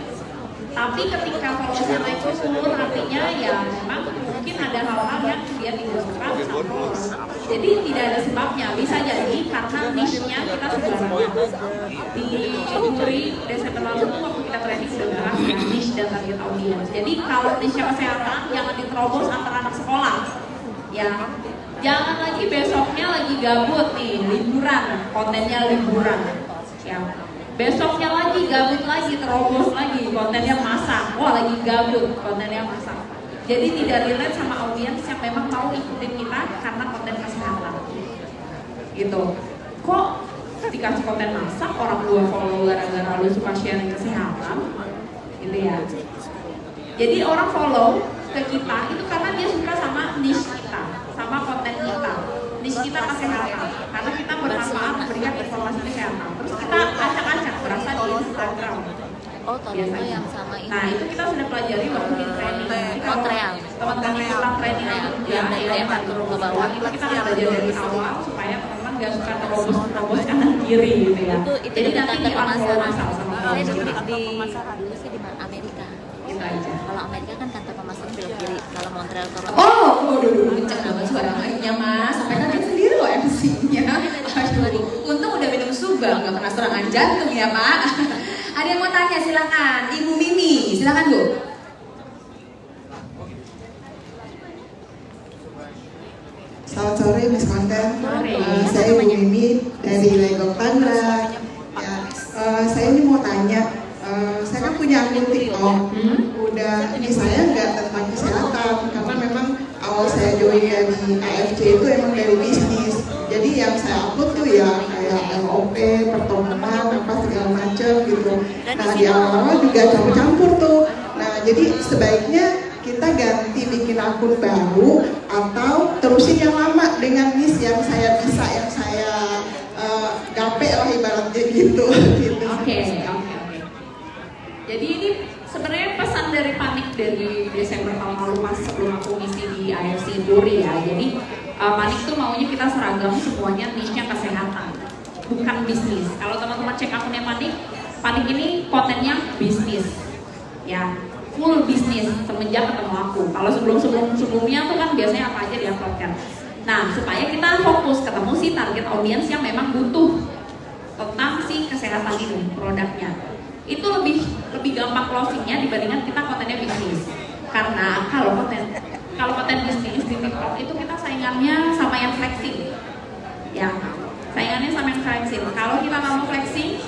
Tapi ketika followersnya naik turun, artinya ya memang mungkin ada hal-hal yang dia tidak suka sama followers. Jadi tidak ada sebabnya, bisa jadi karena niche-nya kita sudah di Juli Desember lalu waktu kita training sudah bahas ya, niche dan target audience. Jadi kalau niche kesehatan jangan diterobos antar anak sekolah, ya. Jangan lagi besoknya lagi gabut nih, liburan, kontennya liburan. Ya. Besoknya lagi gabut lagi, terobos lagi, kontennya masak. Wah lagi gabut, kontennya masak. Jadi tidak relate sama audiens yang memang mau ikutin kita karena konten kesehatan. Gitu. Kok dikasih konten masak, orang gua follow gara-gara lu suka sharing kesehatan? Gitu ya. Jadi orang follow ke kita itu karena dia suka sama niche kita, sama konten kita. Niche kita kesehatan, karena kita bermanfaat memberikan informasi kesehatan. Terus kita acak-acak berasa di Instagram. Toronto yang sama ini. Nah itu kita sudah pelajari waktu di training. Montreal. Teman-teman ikut training yang dari lempar turun ke bawah. Itu kita belajar dari awal supaya teman-teman nggak suka terobos kanan kiri gitu ya. Itu Jadi nanti kantor pemasaran. Saya dulu sih di Amerika. Gitu aja. Kalau Amerika kan kantor pemasaran belok kiri. Kalau Montreal Toronto. Oh, waduh, kencang banget suara mic-nya Mas. Sampai kaget sendiri loh MC-nya. Aduh, untung udah minum subang, nggak kena serangan jantung ya Pak. Ada yang mau tanya, silakan. Ibu Mimi, silakan Bu. Selamat sore, Miss Konten. Saya Ibu Mimi dari Legok Tangerang. Ya, saya ini mau tanya, saya kan punya akun TikTok. Ini saya nggak tentang kesehatan, karena memang awal saya join di AFC itu emang dari bisnis. Jadi yang saya upload tuh ya kayak LOP, pertolongan, apa segala macam gitu. Nah di awal-awal juga campur-campur tuh. Nah jadi sebaiknya kita ganti bikin akun baru atau terusin yang lama dengan niche yang saya bisa, yang saya gape lah ibaratnya gitu. Oke. Jadi ini sebenarnya pesan dari Panik dari Desember tahun lalu pas sebelum aku ngisi di AFC Puri ya. Jadi Panik tuh maunya kita seragam semuanya niche-nya kesehatan, bukan bisnis. Kalau teman-teman cek akunnya Panik ini kontennya bisnis, ya full bisnis semenjak ketemu aku. Kalau sebelumnya tuh kan biasanya apa aja diuploadkan. Nah supaya kita fokus ketemu si target audiens yang memang butuh tentang si kesehatan ini produknya. Itu lebih gampang closingnya dibandingkan kita kontennya bisnis. Karena kalau konten bisnis di TikTok itu kita saingannya sama yang flexing, ya saingannya sama yang flexing. Kalau kita nggak mau flexing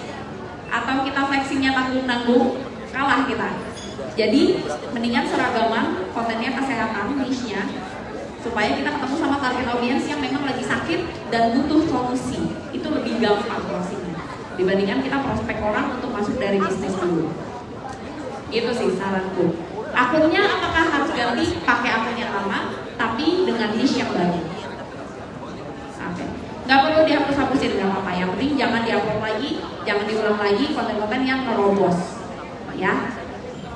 atau kita flexingnya tanggung-tanggung, kalah kita. Jadi mendingan seragaman kontennya kesehatan niche-nya supaya kita ketemu sama target audiens yang memang lagi sakit dan butuh solusi. Itu lebih gampang closingnya dibandingkan kita prospek orang untuk masuk dari bisnis dulu. Itu sih saranku. Akunnya apakah harus ganti pakai akun yang lama tapi dengan niche yang baru? Oke. Nggak perlu dihapus-hapusin, nggak apa-apa. Yang penting jangan diupload lagi, jangan diulang lagi konten-konten yang nerobos, ya.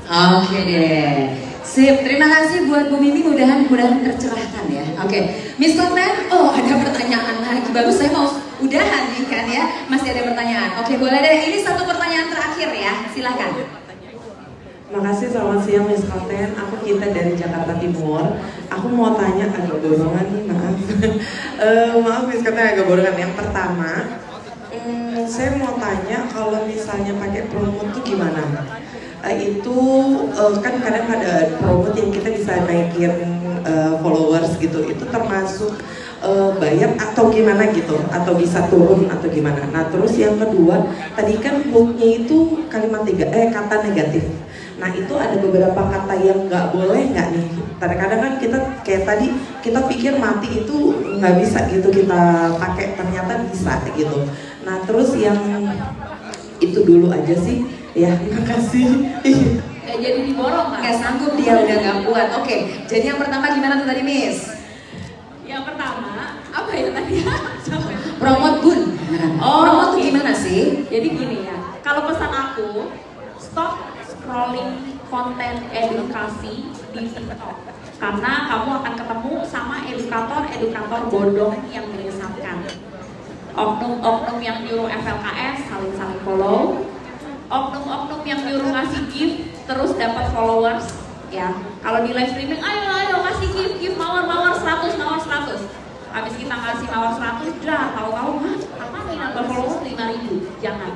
Oke deh. Sip, terima kasih buat Bu Mimi, mudah-mudahan tercerahkan ya. Oke, Miss Konten, oh ada pertanyaan lagi. Bagus, saya mau udahan nih kan ya. Masih ada pertanyaan. Oke, boleh deh. Ini satu pertanyaan terakhir ya. Silakan. Makasih, selamat siang Miss Konten. Aku Kita dari Jakarta Timur. Aku mau tanya agak borongan nih, maaf. Maaf Miss Konten, agak borongan. Yang pertama, saya mau tanya kalau misalnya pakai promo tuh gimana? Itu kan kadang ada promo yang kita bisa naikin followers gitu. Itu termasuk bayar atau gimana gitu, atau bisa turun atau gimana. Nah terus yang kedua, tadi kan hooknya itu kata negatif. Nah itu ada beberapa kata yang nggak boleh nggak nih? Kadang-kadang kan kita kayak tadi kita pikir mati itu nggak bisa gitu kita pakai, ternyata bisa gitu. Nah terus yang itu dulu aja sih. Ya, terima kasih. Gak jadi diborong kan? Gak sanggup dia, udah gak kuat. Oke, jadi yang pertama gimana tuh tadi Miss? Yang pertama, apa ya tadi? Promote Bun. Promote tuh gimana sih? Jadi gini ya, kalau pesan aku, stop scrolling konten edukasi di TikTok. Karena kamu akan ketemu sama edukator bodong yang menyesatkan. Oknum-oknum yang nyuruh FLKS saling follow. Oknum-oknum yang nyuruh ngasih gift terus dapat followers, ya. Kalau di live streaming, ayo kasih gift mawar 100. Habis kita ngasih mawar 100, tahu-tahu apa nih nambah followers 5.000, jangan,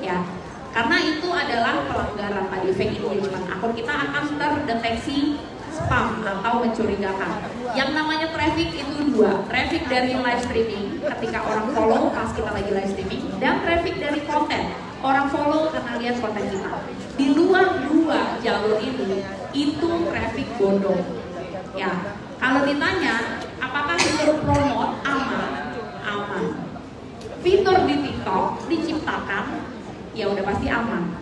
ya. Karena itu adalah pelanggaran tadi fake engagement. Akun kita akan terdeteksi spam atau mencurigakan. Yang namanya traffic itu dua, traffic dari live streaming ketika orang follow pas kita lagi live streaming, dan traffic dari konten. Orang follow karena lihat konten kita. Di luar dua jalur ini, itu traffic bodong. Ya, kalau ditanya, apakah fitur promote aman? Aman. Fitur di TikTok diciptakan, ya udah pasti aman.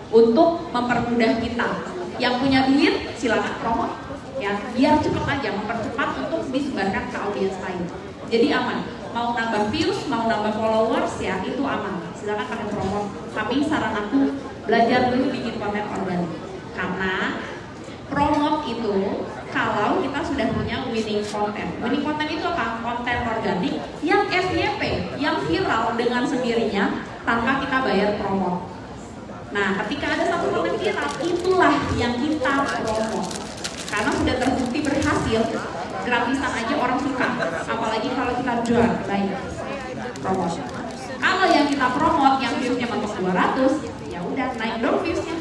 Untuk mempermudah kita. Yang punya duit, silakan promote. Ya, biar cepet aja, mempercepat untuk disebarkan ke audiens lain. Jadi aman. Mau nambah views, mau nambah followers, ya itu aman. Silakan pakai promote. Tapi saran aku Belajar dulu bikin konten organik. Karena promote itu kalau kita sudah punya winning content. Winning content itu apa? Konten organik yang FYP, yang viral dengan sendirinya tanpa kita bayar promote. Nah, ketika ada satu konten viral, itulah yang kita promote. Karena sudah terbukti berhasil, gratisan aja orang suka. Apalagi kalau kita jual, baik promote. Kalau yang kita promote, yang viewsnya mentok 200, ya udah naik dong viewsnya.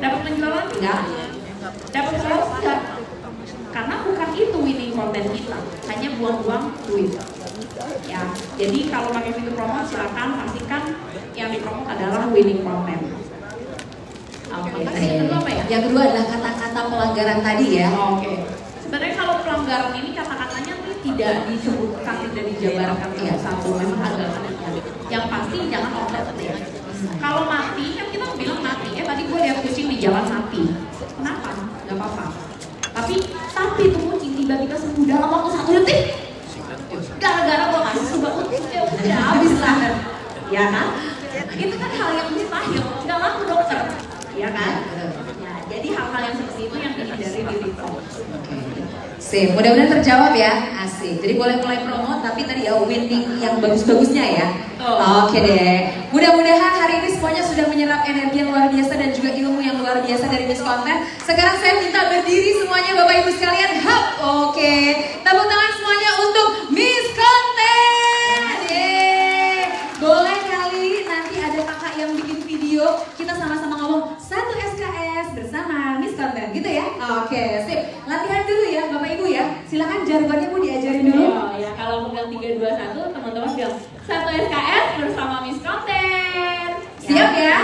Dapat penjualan enggak? Dapat sales enggak? Karena bukan itu winning content kita, hanya buang-buang duit. Ya, jadi kalau pakai fitur promote silakan pastikan yang dipromote adalah winning content. Oke. Yang kedua apa ya? Yang kedua adalah kata-kata pelanggaran tadi ya. Oke. Sebenarnya kalau pelanggaran ini kata-katanya tidak disebutkan, tidak dijabarkan ya satu, memang agak aneh. Yang pasti jangan outlet ya. Kalau mati kan kita bilang mati. Tadi gue lihat kucing di jalan mati. Kenapa? Gak apa-apa. Tapi itu kucing tiba-tiba sembuh dalam waktu 1 detik. Gara-gara gue kasih obat kucing, ya udah habis lah. Ya kan? Itu kan hal yang mustahil. Gak laku dokter. Ya kan? Ya, jadi hal-hal yang seperti itu yang dihindari di retail. Sip, mudah-mudahan terjawab ya. Asik. Jadi boleh mulai promo tapi tadi ya winning yang bagus-bagusnya ya. Oke deh. Mudah-mudahan hari ini semuanya sudah menyerap energi yang luar biasa dan juga ilmu yang luar biasa dari Miss Content. Sekarang saya minta berdiri semuanya Bapak Ibu sekalian. Hap. Oke. Tepuk tangan semuanya untuk Miss Content. Yeay. Boleh kali nanti ada kakak yang bikin video, kita sama-sama ngomong 1 SKS bersama Miss Content gitu ya. Oke, sip. Latihan dulu ya Bapak Ibu ya. Silakan jargonnya Bu diajarin dulu. Ya, kalau pegang 3, 2, 1 teman-teman bilang 1 SKS bersama Miss Content. Siap ya?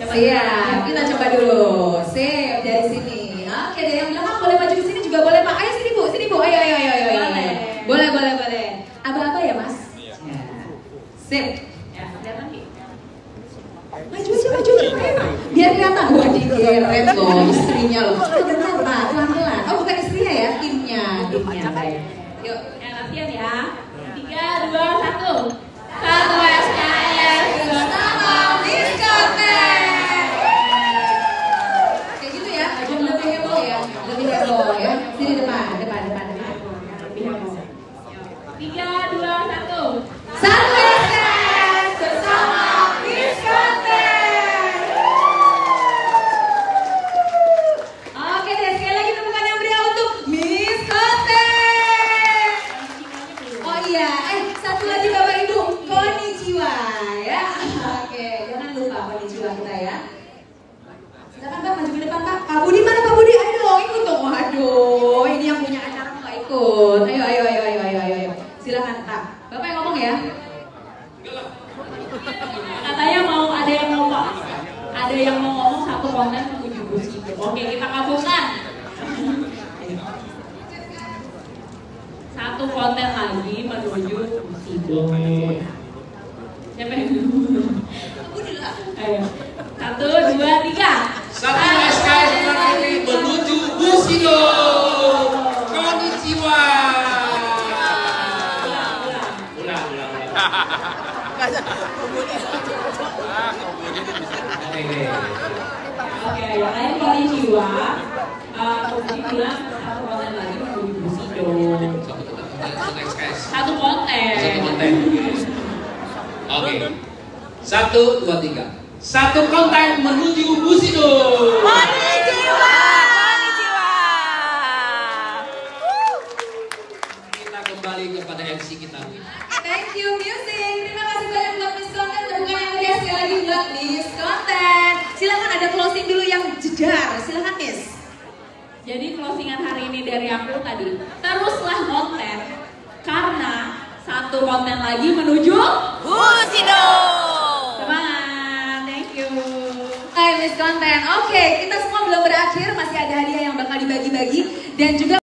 Coba Siap. Kita coba dulu. Sip, dari sini. Oke deh, yang belakang boleh maju ke sini juga boleh Pak. Ayo sini Bu, sini Bu. Ayo. Boleh. Boleh. Aba-aba ya Mas? Iya. Sip. Ya, kelihatan nih. Maju aja. Biar kelihatan. Wah, digeret loh istrinya loh. Benar Pak, pelan-pelan. Oh, bukan istrinya ya, timnya. Baik. Yuk, latihan ya. 3, 2, 1. 1 SKS bersama Miss Content. Kayak gitu ya, lebih heboh ya. Sini depan. Lebih heboh. 3, 2, 1. 1 SKS bersama Miss Content. Oke deh, sekali lagi temukan yang meriah untuk Miss Content. Oh iya, satu lagi Bapak Ibu, konnichiwa ya. Oke, jangan lupa konnichiwa kita ya. Silakan Pak, maju ke depan Pak. Pak Budi mana Pak Budi? Ayo dong, ikut dong. Waduh, ini yang punya acara nggak ikut. Ayo. Silakan Pak. Bapak yang ngomong ya. Katanya ada yang mau ngomong satu konten menuju Bushido. Oke, kita kabulkan. Satu konten lagi menuju Bushido. Siapa yang dulu? Ayo. 1, 2, 3. 1 SKS ini menuju Bushido. Konnichiwa. Oke, yang lain konnichiwa. Kemudian bilang satu konten lagi menuju Bushido. Satu konten. Oke. 1, 2, 3. 1 konten menuju Bushido. Konnichiwa. Kita kembali kepada MC kita. Thank you music. Terima kasih banyak buat Miss Content. Bukan yang meriah sekali lagi buat Miss Content. Silakan ada closing dulu yang jedar. Silakan Miss. Jadi closingan hari ini dari aku tadi, teruslah konten karena satu konten lagi menuju Bushido. Semangat, thank you. Hai Miss Content. Oke, kita semua belum berakhir, masih ada hadiah yang bakal dibagi-bagi dan juga